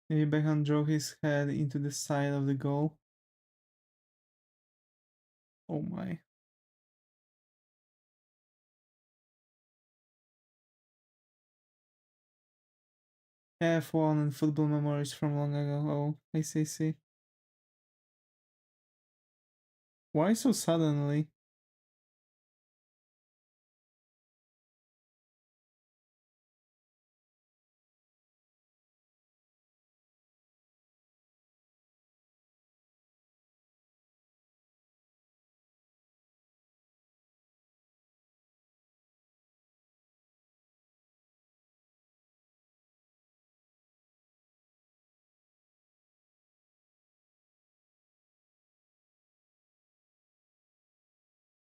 Maybe Beckham drove his head into the side of the goal. Oh my. F1 and football memories from long ago. Oh, I see. Why so suddenly?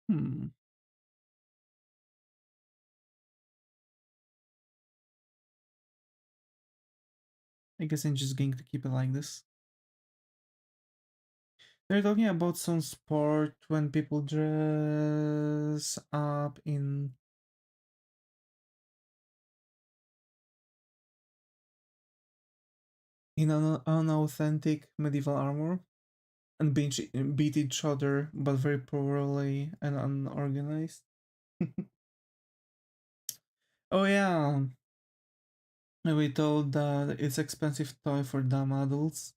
Hmm. I guess I'm just going to keep it like this. They're talking about some sport when people dress up in an unauthentic medieval armor and beat each other, but very poorly and unorganized. Oh yeah, and we told that it's expensive toy for dumb adults.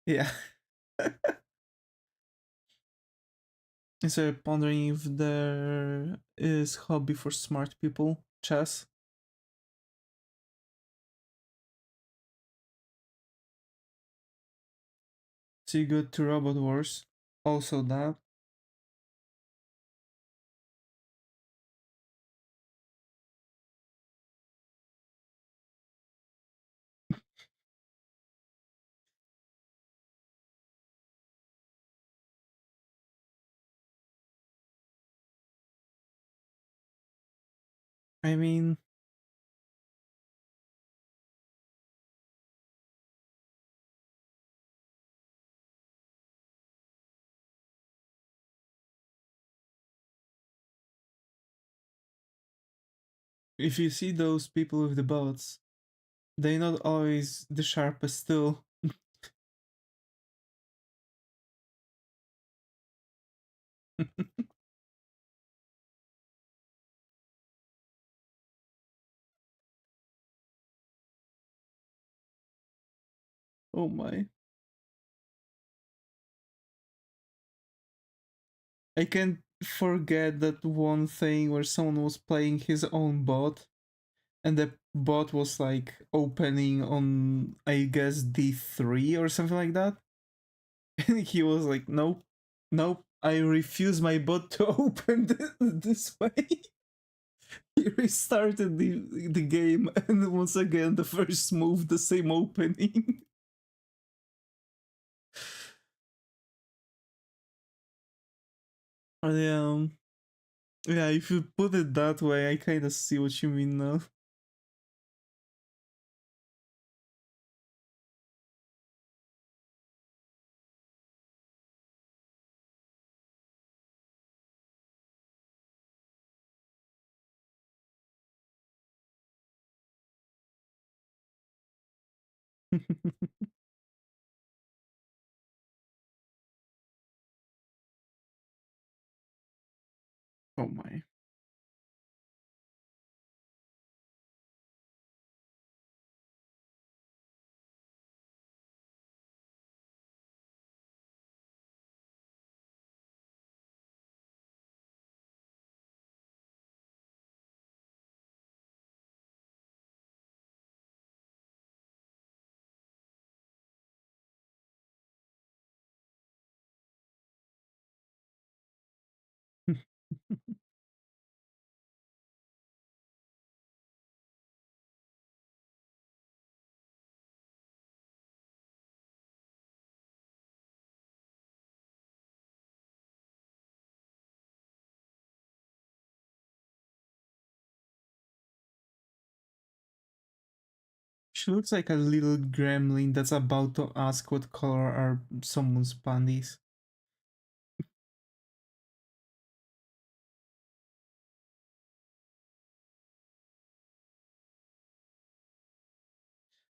Yeah. So pondering if there is hobby for smart people, chess. So you go to Robot Wars. Also that. I mean, if you see those people with the bots, they're not always the sharpest tool. Oh my. I can't forget that one thing where someone was playing his own bot and the bot was like opening on, I guess, D3 or something like that. And he was like, nope, nope, I refuse my bot to open this way. He restarted the game, and once again, the first move, the same opening. Yeah, yeah, if you put it that way, I kind of see what you mean now. Oh my. She looks like a little gremlin that's about to ask what color are someone's panties.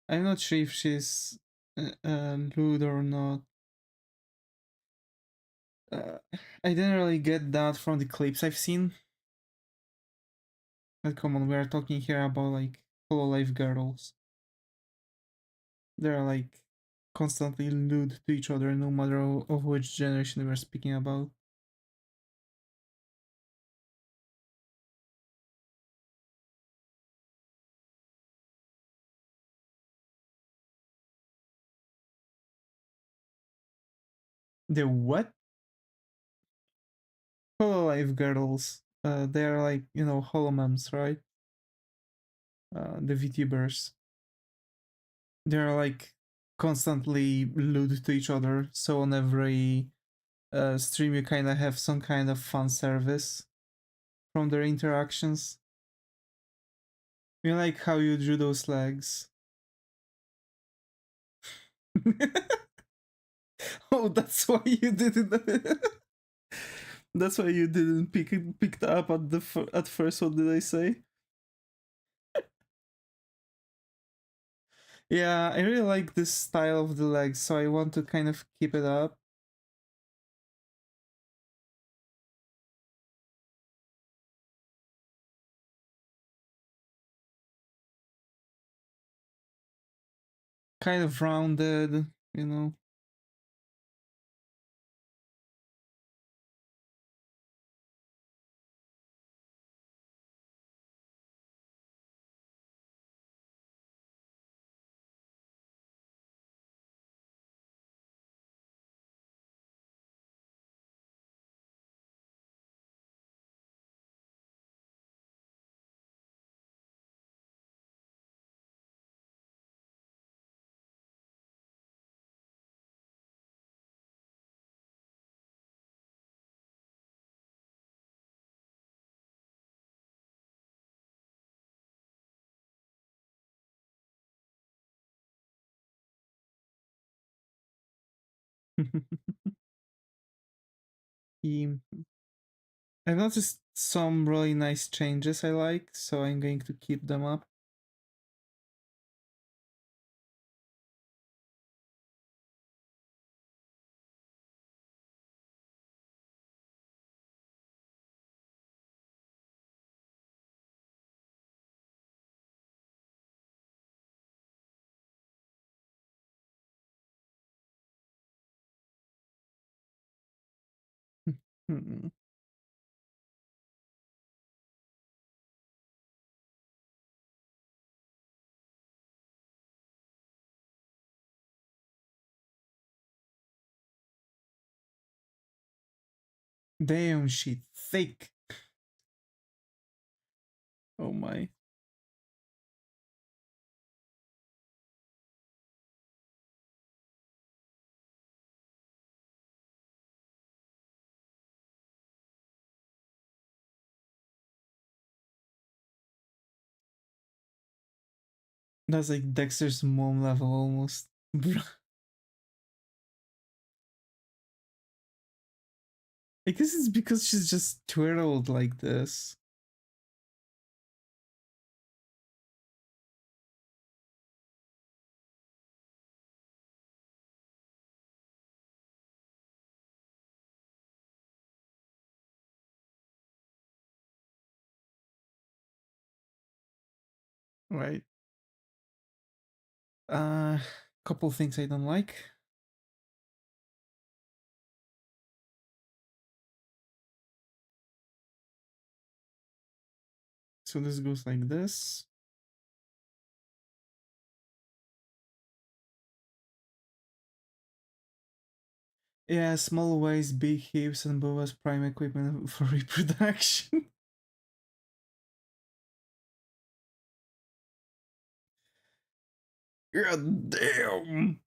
I'm not sure if she's lewd or not. Uh, I didn't really get that from the clips I've seen. But come on, we are talking here about like Hololive girls. They're like constantly lewd to each other, no matter of which generation we're speaking about. The what? Hololive girls. They're like, you know, holomoms, right? The VTubers. They're like constantly lewd to each other. So on every stream, you kind of have some kind of fan service from their interactions. You like how you drew those legs. Oh, that's why you didn't. That's why you didn't pick up at at first. What did I say? Yeah, I really like this style of the legs, so I want to kind of keep it up. Kind of rounded, you know. He, I've noticed some really nice changes I like, so I'm going to keep them up. Damn, she thick. Oh my. That's like Dexter's mom level almost. I guess it's because she's just twirled like this. Right. Couple things I don't like. So this goes like this. Yeah, small waist, big hips, and boas prime equipment for reproduction. God damn!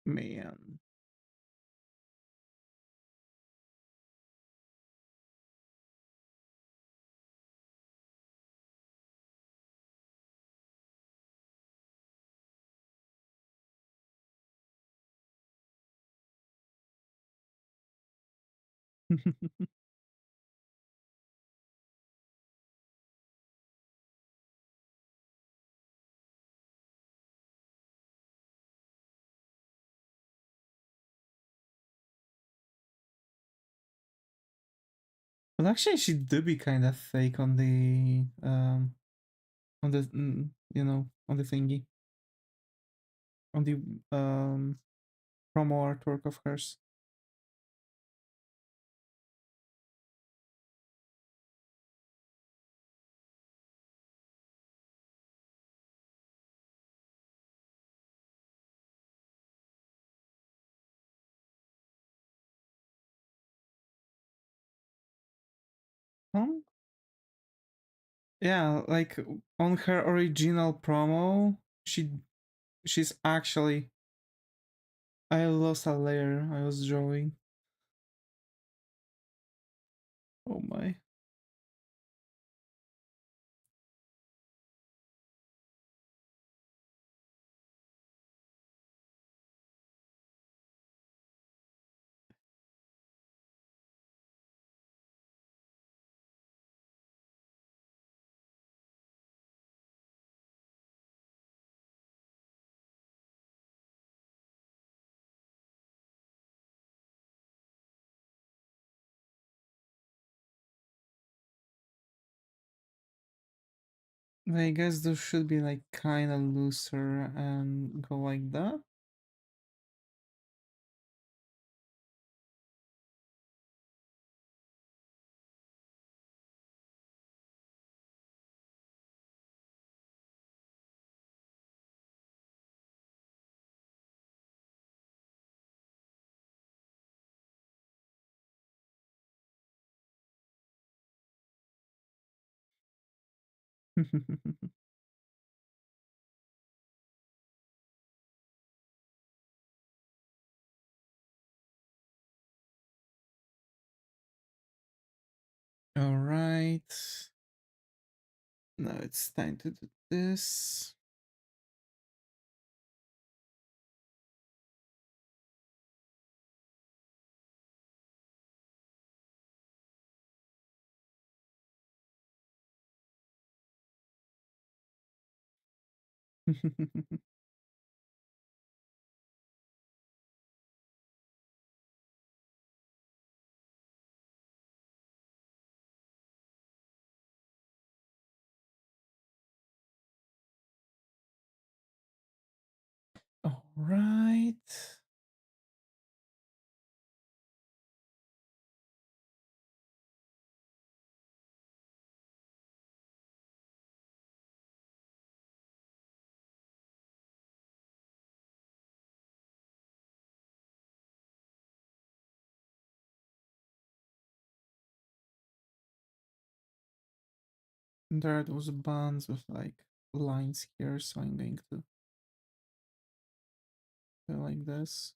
Man. But actually, she do be kind of fake on the you know, on the thingy, on the promo artwork of hers. Huh? Yeah, like on her original promo, she's actually. I lost a layer I was drawing. Oh my. I guess those should be like kind of looser and go like that. All right. Now it's time to do this. All right. There are those bands with like lines here, so I'm going to do like this.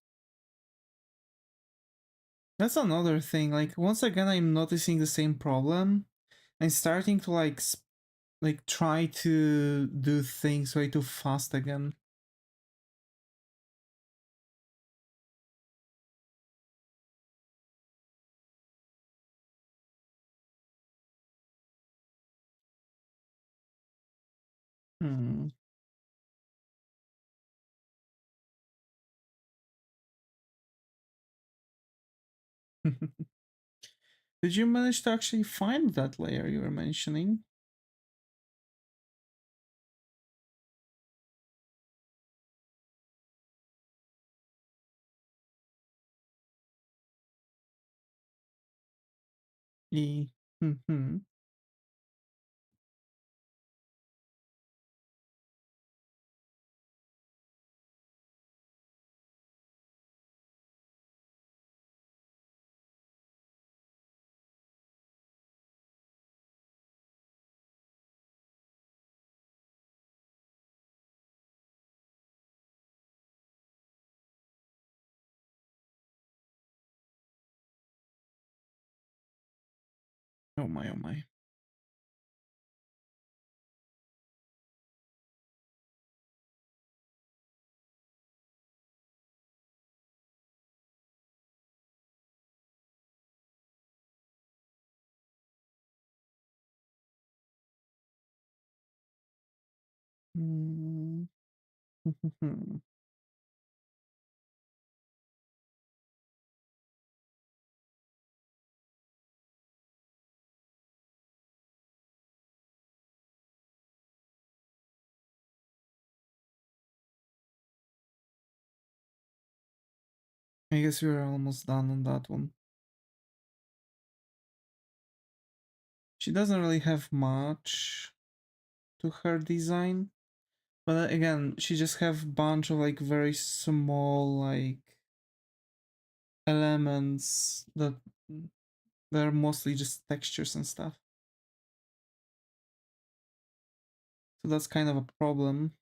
That's another thing. Like once again, I'm noticing the same problem. I'm starting to like try to do things way too fast again. Hmm. Did you manage to actually find that layer you were mentioning? E. Hmm. Oh my, oh my. Mm. I guess we're almost done on that one. She doesn't really have much to her design, but again, she just have bunch of like very small like elements that they're mostly just textures and stuff. So that's kind of a problem.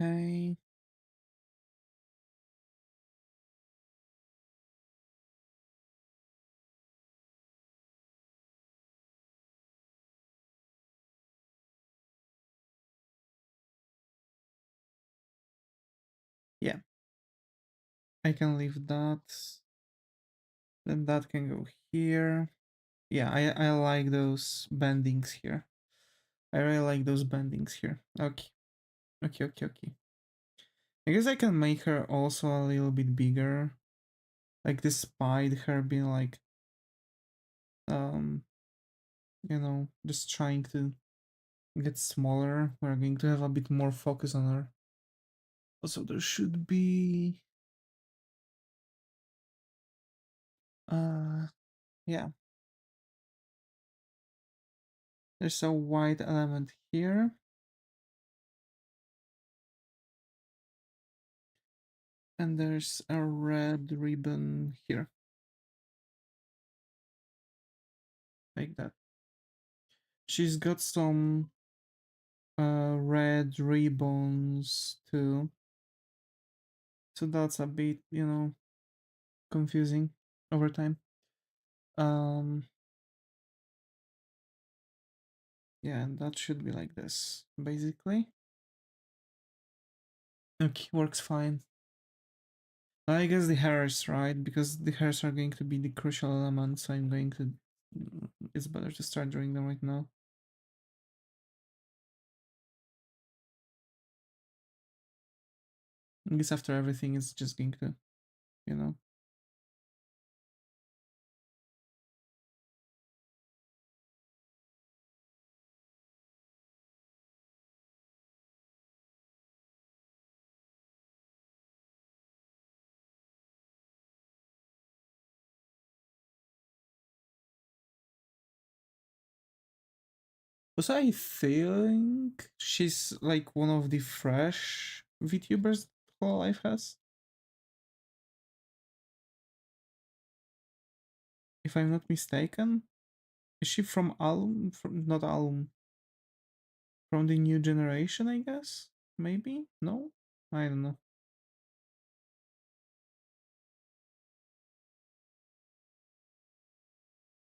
Okay. Yeah, I can leave that. Then that can go here. Yeah, I like those bendings here. I really like those bendings here. Okay. Okay, okay, okay. I guess I can make her also a little bit bigger. Like despite her being like you know, just trying to get smaller, we're going to have a bit more focus on her. Also there should be yeah. There's a white element here. And there's a red ribbon here. Like that. She's got some red ribbons too. So that's a bit, you know, confusing over time. Um yeah, and that should be like this, basically. Okay, works fine. I guess the hairs, right? Because the hairs are going to be the crucial element, so I'm going to... It's better to start drawing them right now. I guess after everything, it's just going to, you know... Also, I think she's like one of the fresh VTubers that Hololive has. If I'm not mistaken. Is she from Alum? From not Alum. From the new generation, I guess? Maybe? No? I don't know.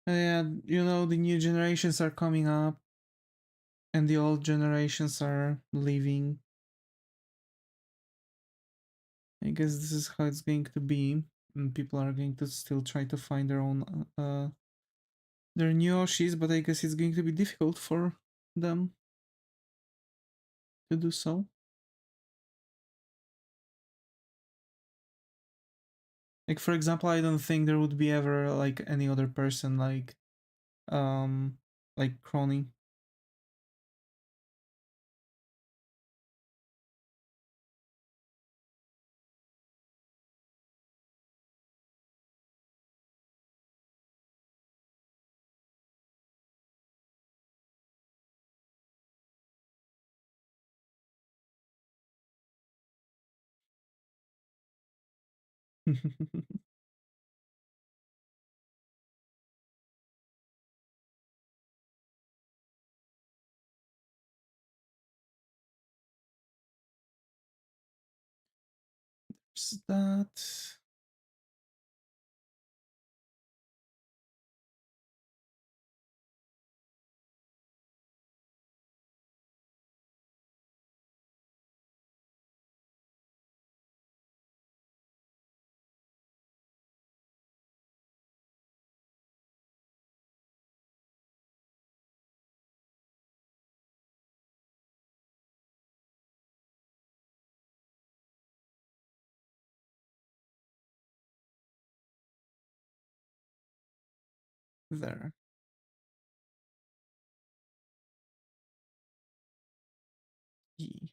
Yeah, you know, the new generations are coming up and the old generations are leaving. I guess this is how it's going to be. And people are going to still try to find their own their new Oshis, but I guess it's going to be difficult for them to do so. Like for example, I don't think there would be ever like any other person um like Crony. There's that. There. E.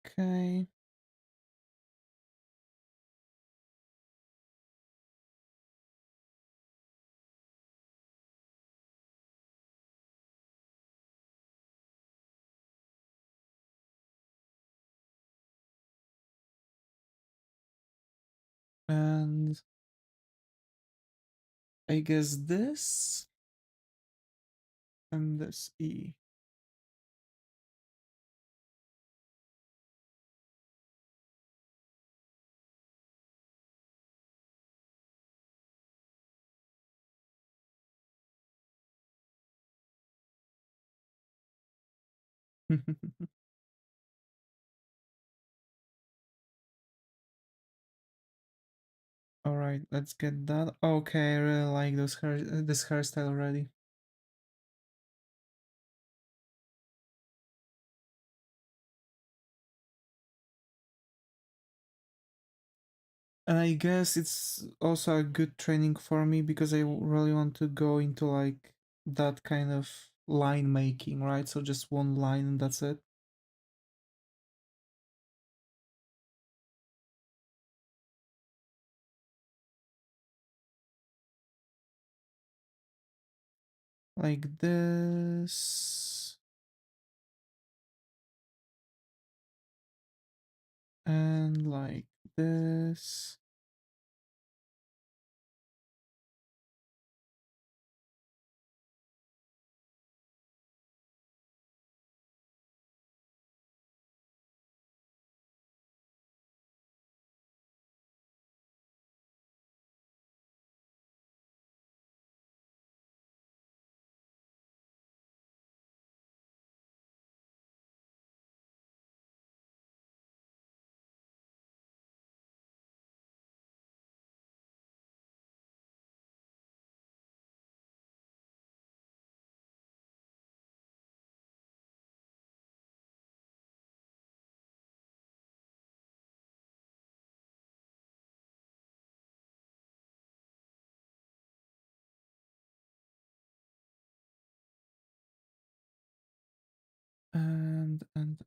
Okay. And I guess this and this E. All right, let's get that. Okay, I really like this hairstyle already. And I guess it's also a good training for me because I really want to go into like that kind of line making, right? So just one line and that's it. Like this. And like this.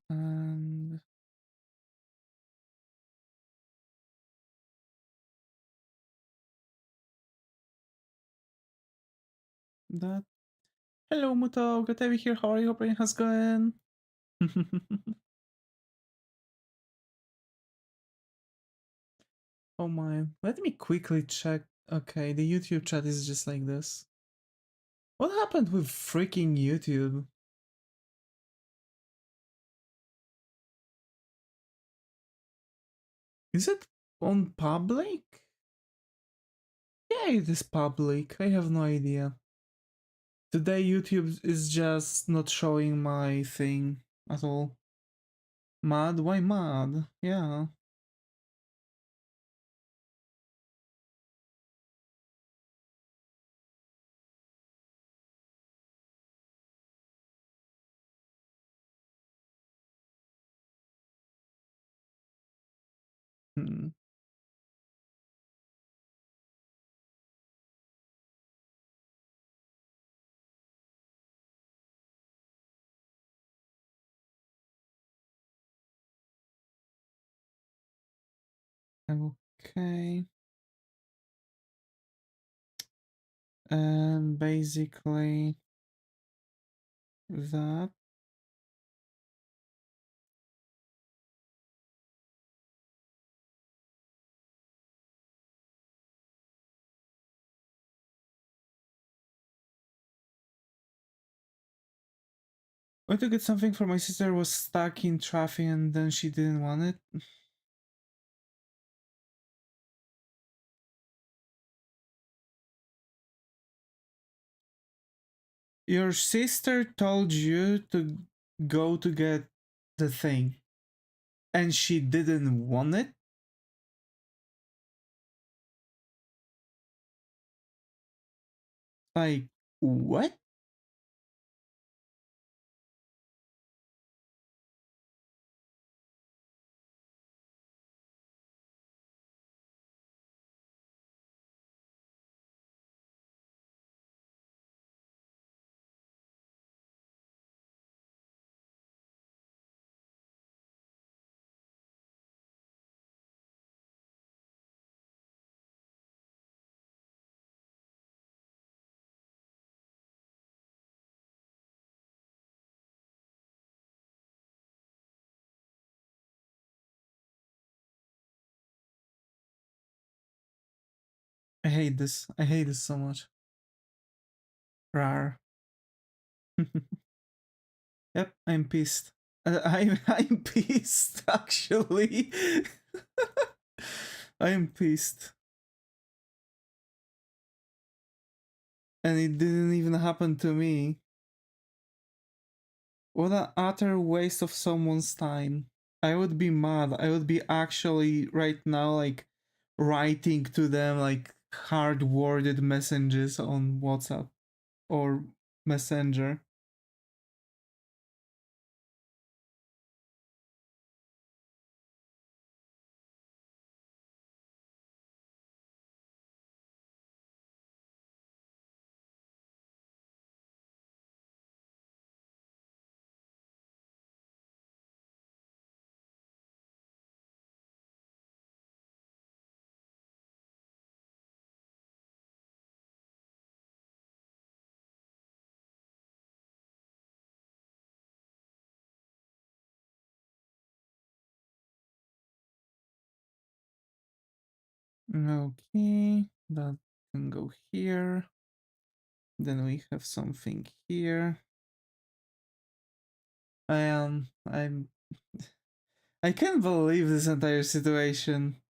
and that. Hello, Muto. Good to have you here. How are you? Hope how's going? Oh my. Let me quickly check. Okay, the YouTube chat is just like this. What happened with freaking YouTube? Is it on public? Yeah, it is public. I have no idea. Today YouTube is just not showing my thing at all. Mad? Why mad? Yeah. Hmm. Okay. And basically that. Went to get something for my sister, was stuck in traffic and then she didn't want it. Your sister told you to go to get the thing and she didn't want it? Like, what? I hate this. I hate this so much. Rar. Yep, I'm pissed. I'm pissed actually. I'm pissed. And it didn't even happen to me. What an utter waste of someone's time. I would be mad. I would be actually right now like writing to them like hard worded messages on WhatsApp or Messenger. Okay, that can go here. Then we have something here. I'm I can't believe this entire situation.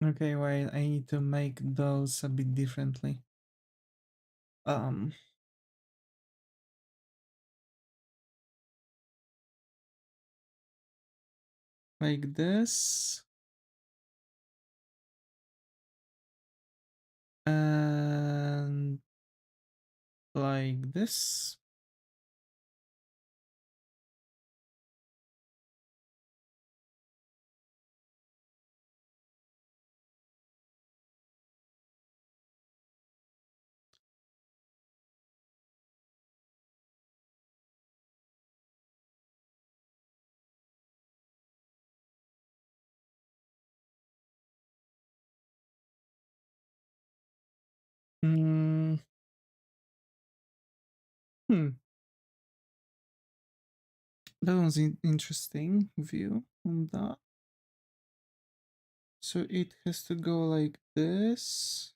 Okay, wait, I need to make those a bit differently. Um, like this. And like this. Mm, hmm, that was an interesting view on that. So it has to go like this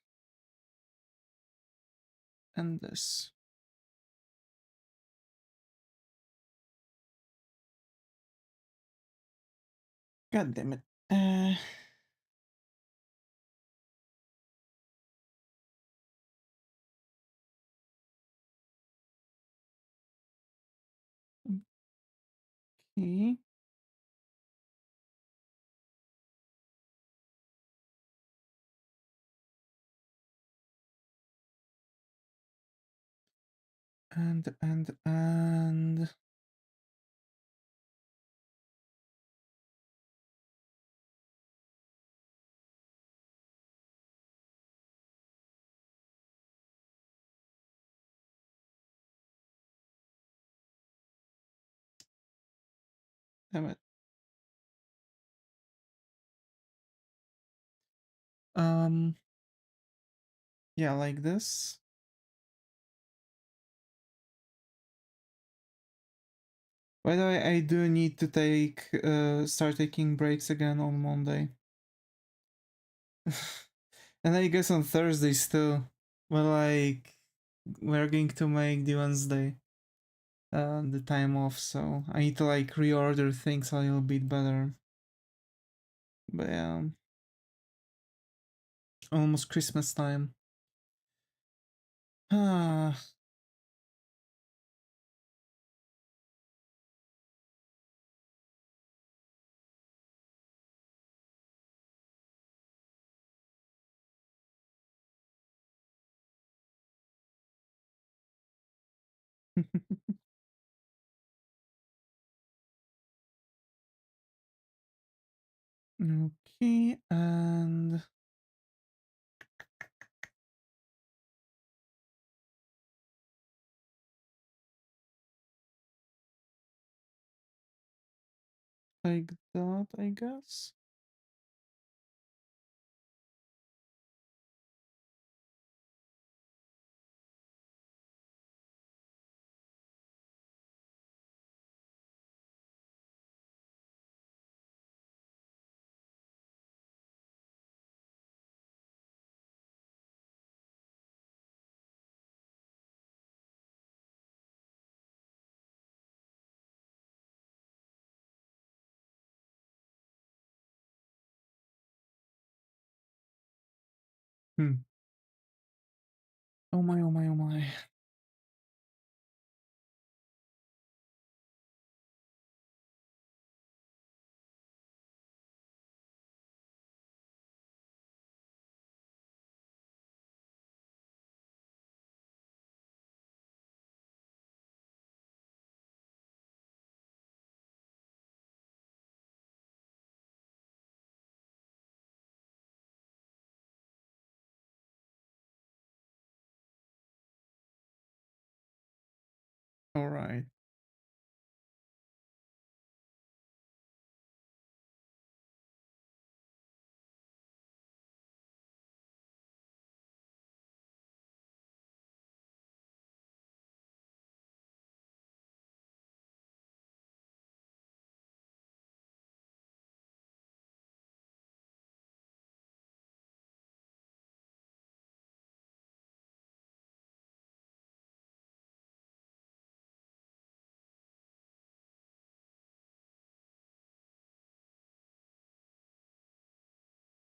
and this. God damn it. Okay. And damn it. Um, yeah, like this. By the way, I do need to start taking breaks again on Monday. And I guess on Thursdays too. But like, we're going to make the Wednesday the time off, so I need to like reorder things a little bit better. But yeah, almost Christmas time. Ah. Okay, and like that, I guess. Hmm. Oh my, oh my, oh my.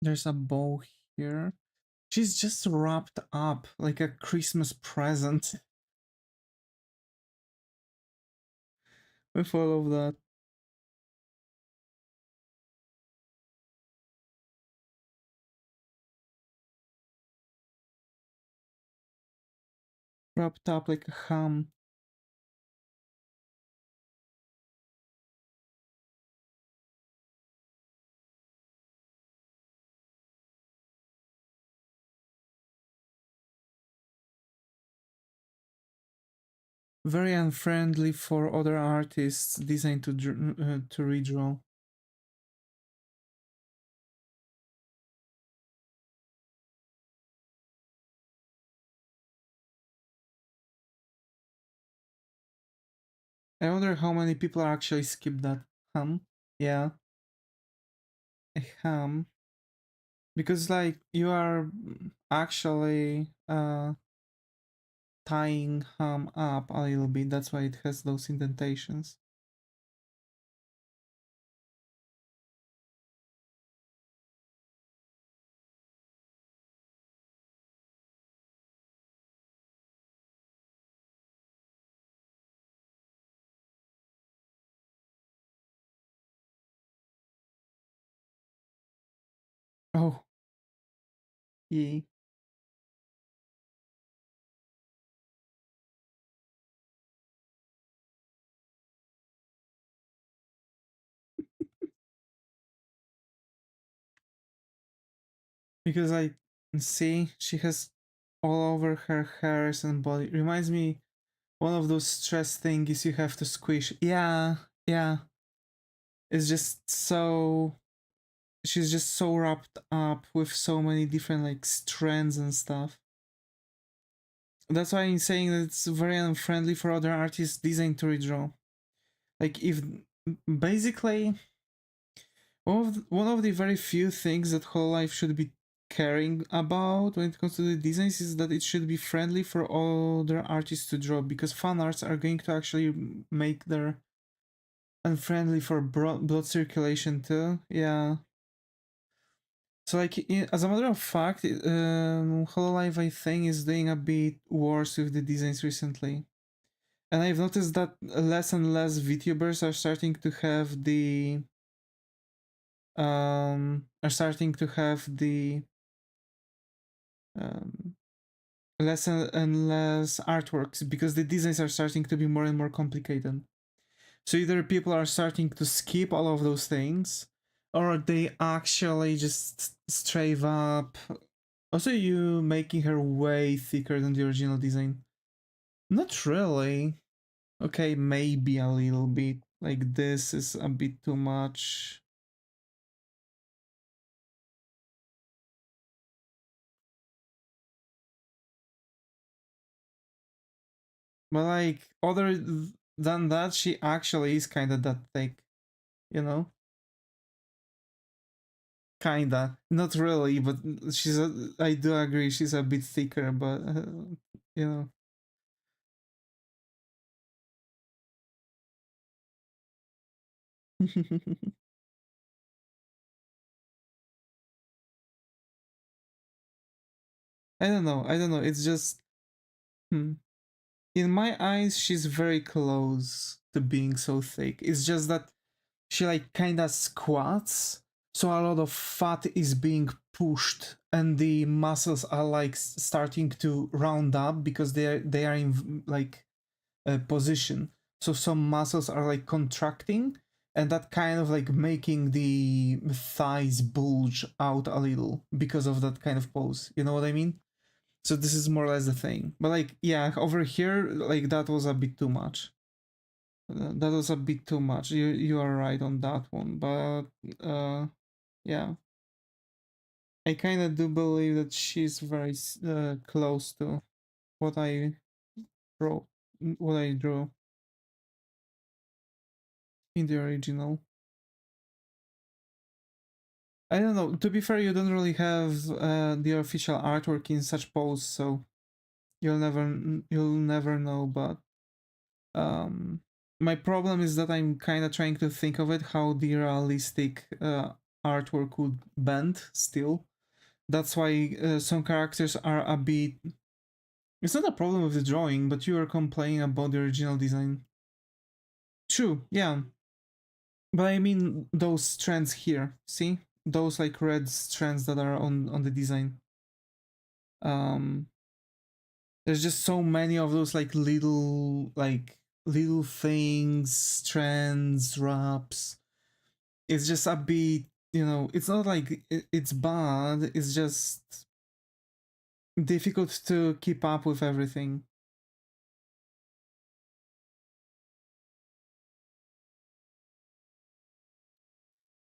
There's a bow here. She's just wrapped up like a Christmas present with all of that. Wrapped up like a ham. Very unfriendly for other artists, designed to redraw. I wonder how many people actually skip that ham. Yeah, a ham. Because like you are actually tying ham up a little bit, that's why it has those indentations. Oh, yeah. Because I see she has all over her hairs and body. Reminds me one of those stress things you have to squish. Yeah, yeah. It's just so she's just so wrapped up with so many different like strands and stuff. That's why I'm saying that it's very unfriendly for other artists designed to redraw. Like if basically one of the very few things that Hololive should be caring about when it comes to the designs is that it should be friendly for other artists to draw, because fan arts are going to actually make their unfriendly for blood circulation too. Yeah. So like as a matter of fact, Hololive I think is doing a bit worse with the designs recently. And I've noticed that less and less VTubers are starting to have the um, less and less artworks, because the designs are starting to be more and more complicated. So either people are starting to skip all of those things, or they actually just straight up. Also, you making her way thicker than the original design. Not really. Okay, maybe a little bit. Like this is a bit too much. But like other than that, she actually is kind of that thick, you know? Kinda, not really, but I do agree she's a bit thicker, but you know. I don't know. It's just hmm. In my eyes, she's very close to being so thick. It's just that she like kinda squats, so a lot of fat is being pushed, and the muscles are like starting to round up because they are in like position. So some muscles are like contracting, and that kind of like making the thighs bulge out a little because of that kind of pose. You know what I mean? So this is more or less the thing. But like, yeah, over here, like that was a bit too much. That was a bit too much. You are right on that one, but yeah, I kind of do believe that she's very close to what I wrote, what I drew in the original. I don't know. To be fair, you don't really have the official artwork in such pose, so you'll never know. But um, my problem is that I'm kind of trying to think of it how the realistic artwork would bend still. That's why some characters are a bit. It's not a problem with the drawing, but you are complaining about the original design. True, yeah. But I mean those strands here. See? Those like red strands that are on the design. There's just so many of those like little things, strands, wraps. It's just a bit, it's not like it's bad, it's just difficult to keep up with everything.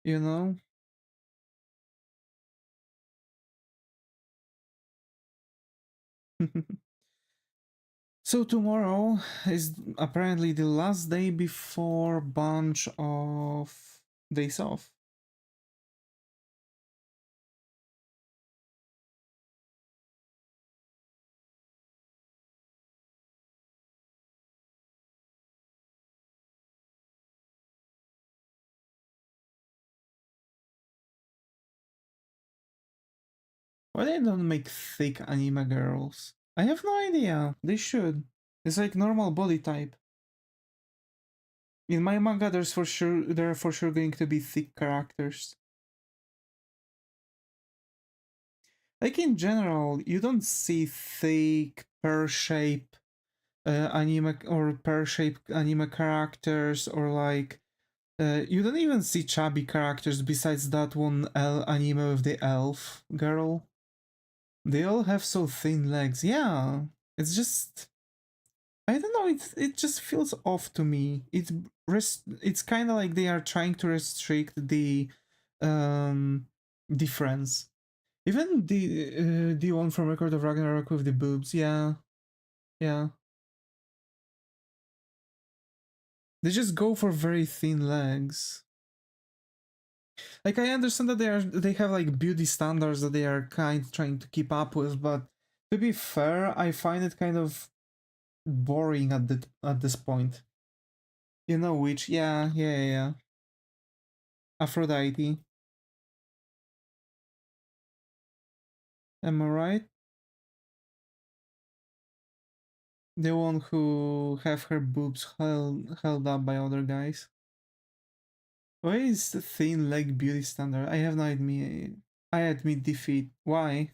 You know? So tomorrow is apparently the last day before bunch of days off. Why they don't make thick anime girls? I have no idea. They should. It's like normal body type. In my manga, there are for sure going to be thick characters. Like in general, you don't see thick pear shape anime or pear shaped anime characters, or like you don't even see chubby characters besides that one anime with the elf girl. They all have so thin legs. Yeah, it's just I don't know. It just feels off to me. It's kind of like they are trying to restrict the um difference. Even the one from Record of Ragnarok with the boobs. Yeah, yeah. They just go for very thin legs. Like I understand that they have like beauty standards that they are kind of trying to keep up with, but to be fair, I find it kind of boring at this point. You know which? Yeah, yeah, yeah. Yeah. Aphrodite. Am I right? The one who have her boobs held up by other guys. Why is the thin leg beauty standard? I have no idea. I admit defeat. Why?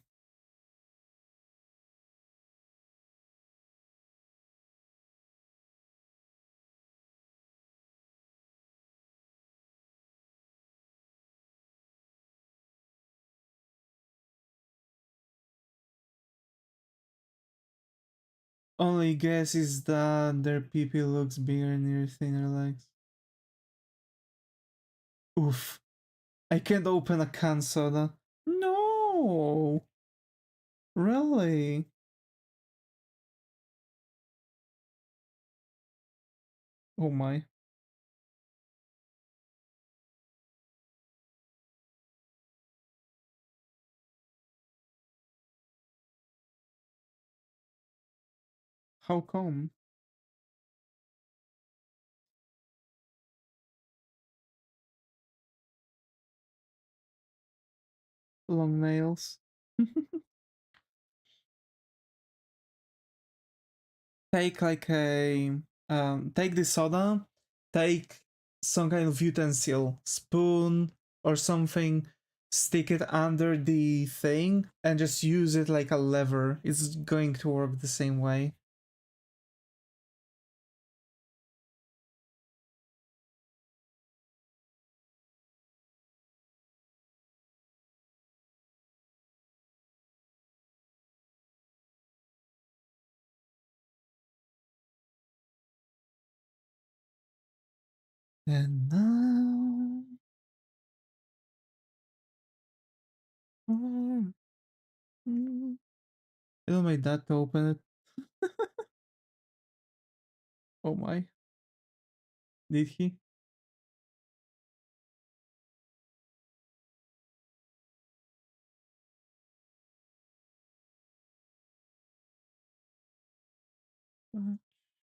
Only guess is that their pee looks bigger near thinner legs. Oof. I can't open a can soda. No! Really? Oh my. How come? Long nails. Take like a take the soda, take some kind of utensil, spoon or something, stick it under the thing and just use it like a lever. It's going to work the same way. And now it'll make that to open it. Oh my. Did he?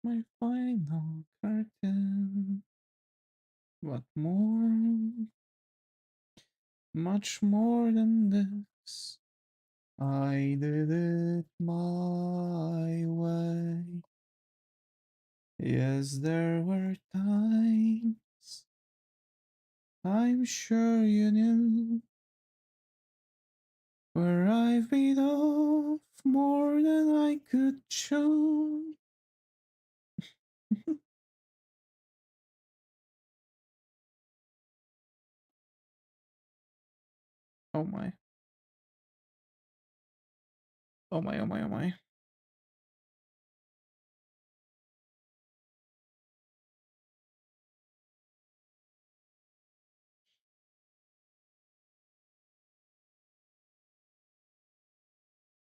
My final curtain. What more? Much more than this. I did it my way. Yes, there were times I'm sure you knew where I've been off more than I could chew. Oh my. Oh my, oh my, oh my.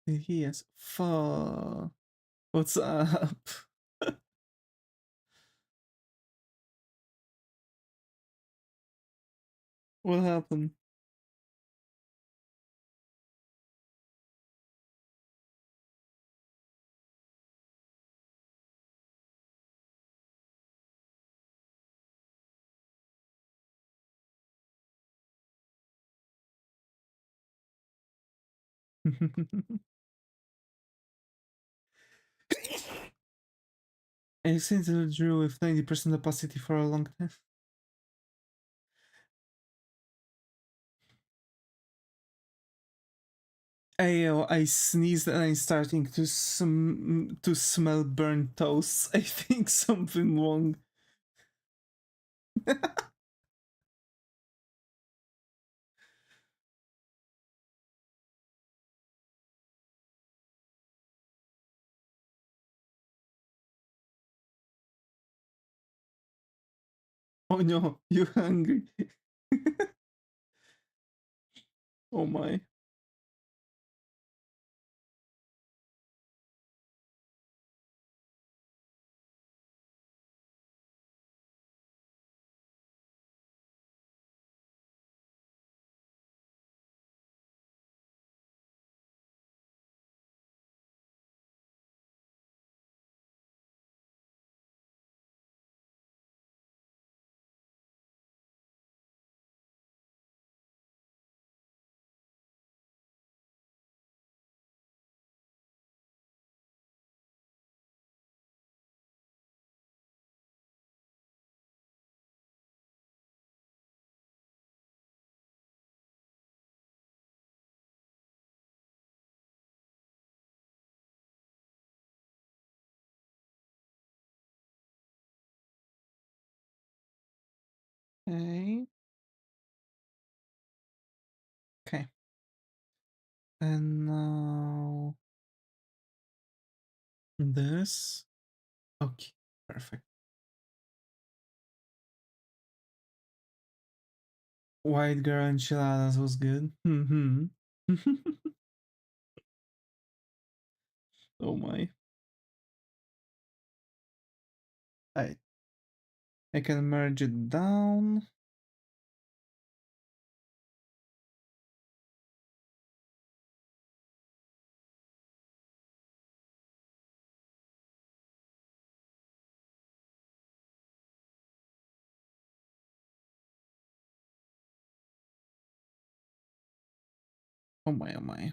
Yes. Fuck. What's up? What happened? I accidentally drew with 90% opacity for a long time. I sneezed and I'm starting to smell burnt toast. I think something wrong. Oh no, you hungry? Oh my. Okay. Okay. And now this. Okay. Perfect. White girl enchiladas was good. Mm-hmm. Oh my. I can merge it down. Oh my, oh my.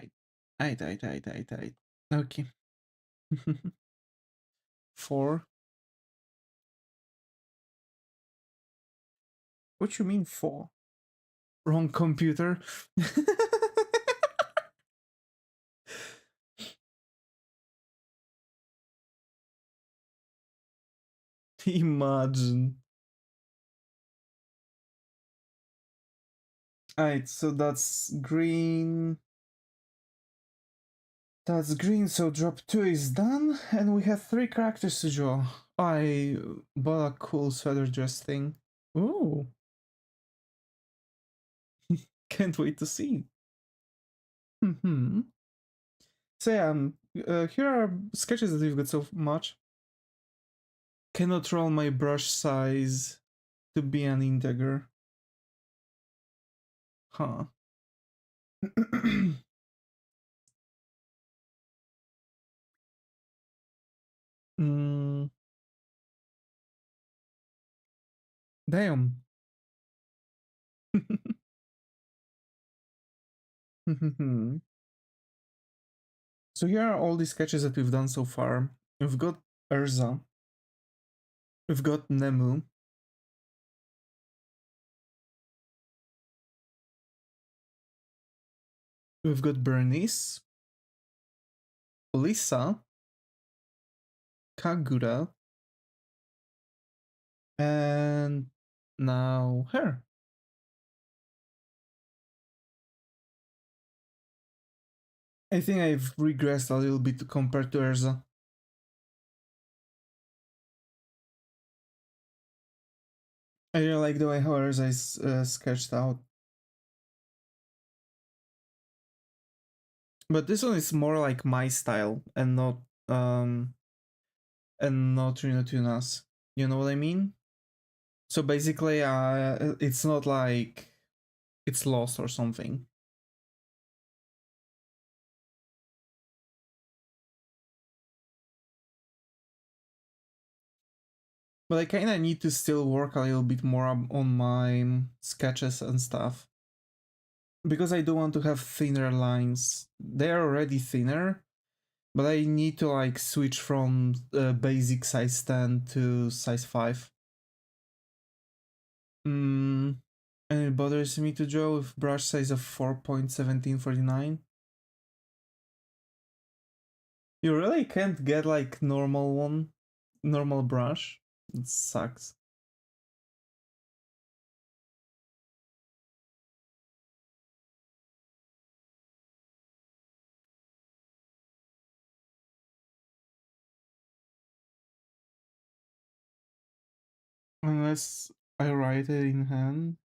I, I. Okay. 4. What you mean 4? Wrong computer. Imagine. Alright, so that's green. That's green, so drop 2 is done, and we have 3 characters to draw. I bought a cool sweater dress thing. Ooh. Can't wait to see. So yeah, here are sketches that we've got so much. Cannot roll my brush size to be an integer. Huh. mm, damn. So here are all the sketches that we've done so far. We've got Urza. We've got Nemu. We've got Bernice. Lisa. Kagura. And now her. I think I've regressed a little bit compared to Urza. I really like the way how Urza is sketched out. But this one is more like my style and not Rino Tunas. You know what I mean? So basically it's not like it's lost or something. But I kinda need to still work a little bit more on my sketches and stuff. Because I do want to have thinner lines. They are already thinner, but I need to like switch from basic size 10 to size 5. And it bothers me to draw with brush size of 4.1749. You really can't get like normal brush. It sucks. Unless I write it in hand.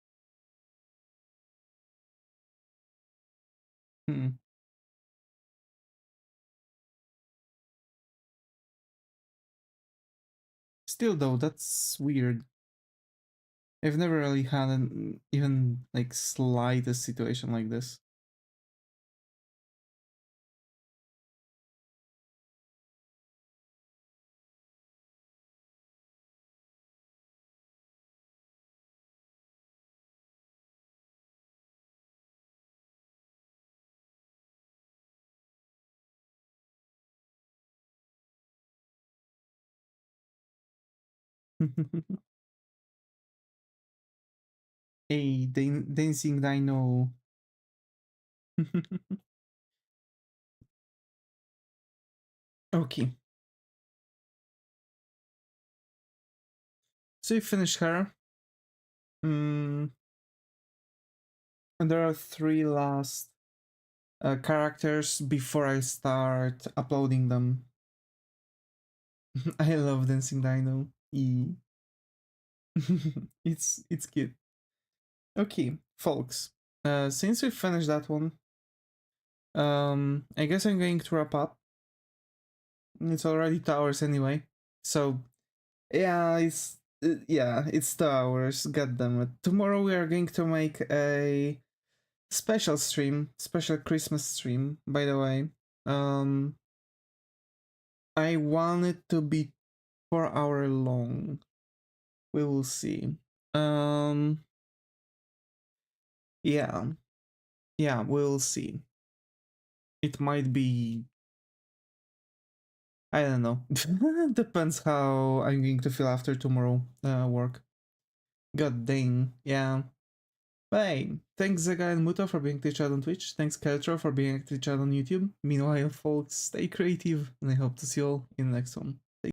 Still though, that's weird. I've never really had an even like slightest situation like this. Hey, dancing dino. Okay. So you finished her. And there are 3 last characters before I start uploading them. I love dancing dino. It's cute. Okay, folks. Since we finished that one, I guess I'm going to wrap up. It's already 2 hours anyway. So yeah, it's 2 hours. God damn it. Tomorrow we are going to make a special stream, special Christmas stream. By the way, I want it to be 4 hour long. We will see. Yeah, we'll see. It might be, I don't know. Depends how I'm going to feel after tomorrow work. God dang, yeah. But hey, thanks Zega and Muto for being the chat on Twitch. Thanks Keltro for being the chat on YouTube. Meanwhile, folks, stay creative, and I hope to see you all in the next one.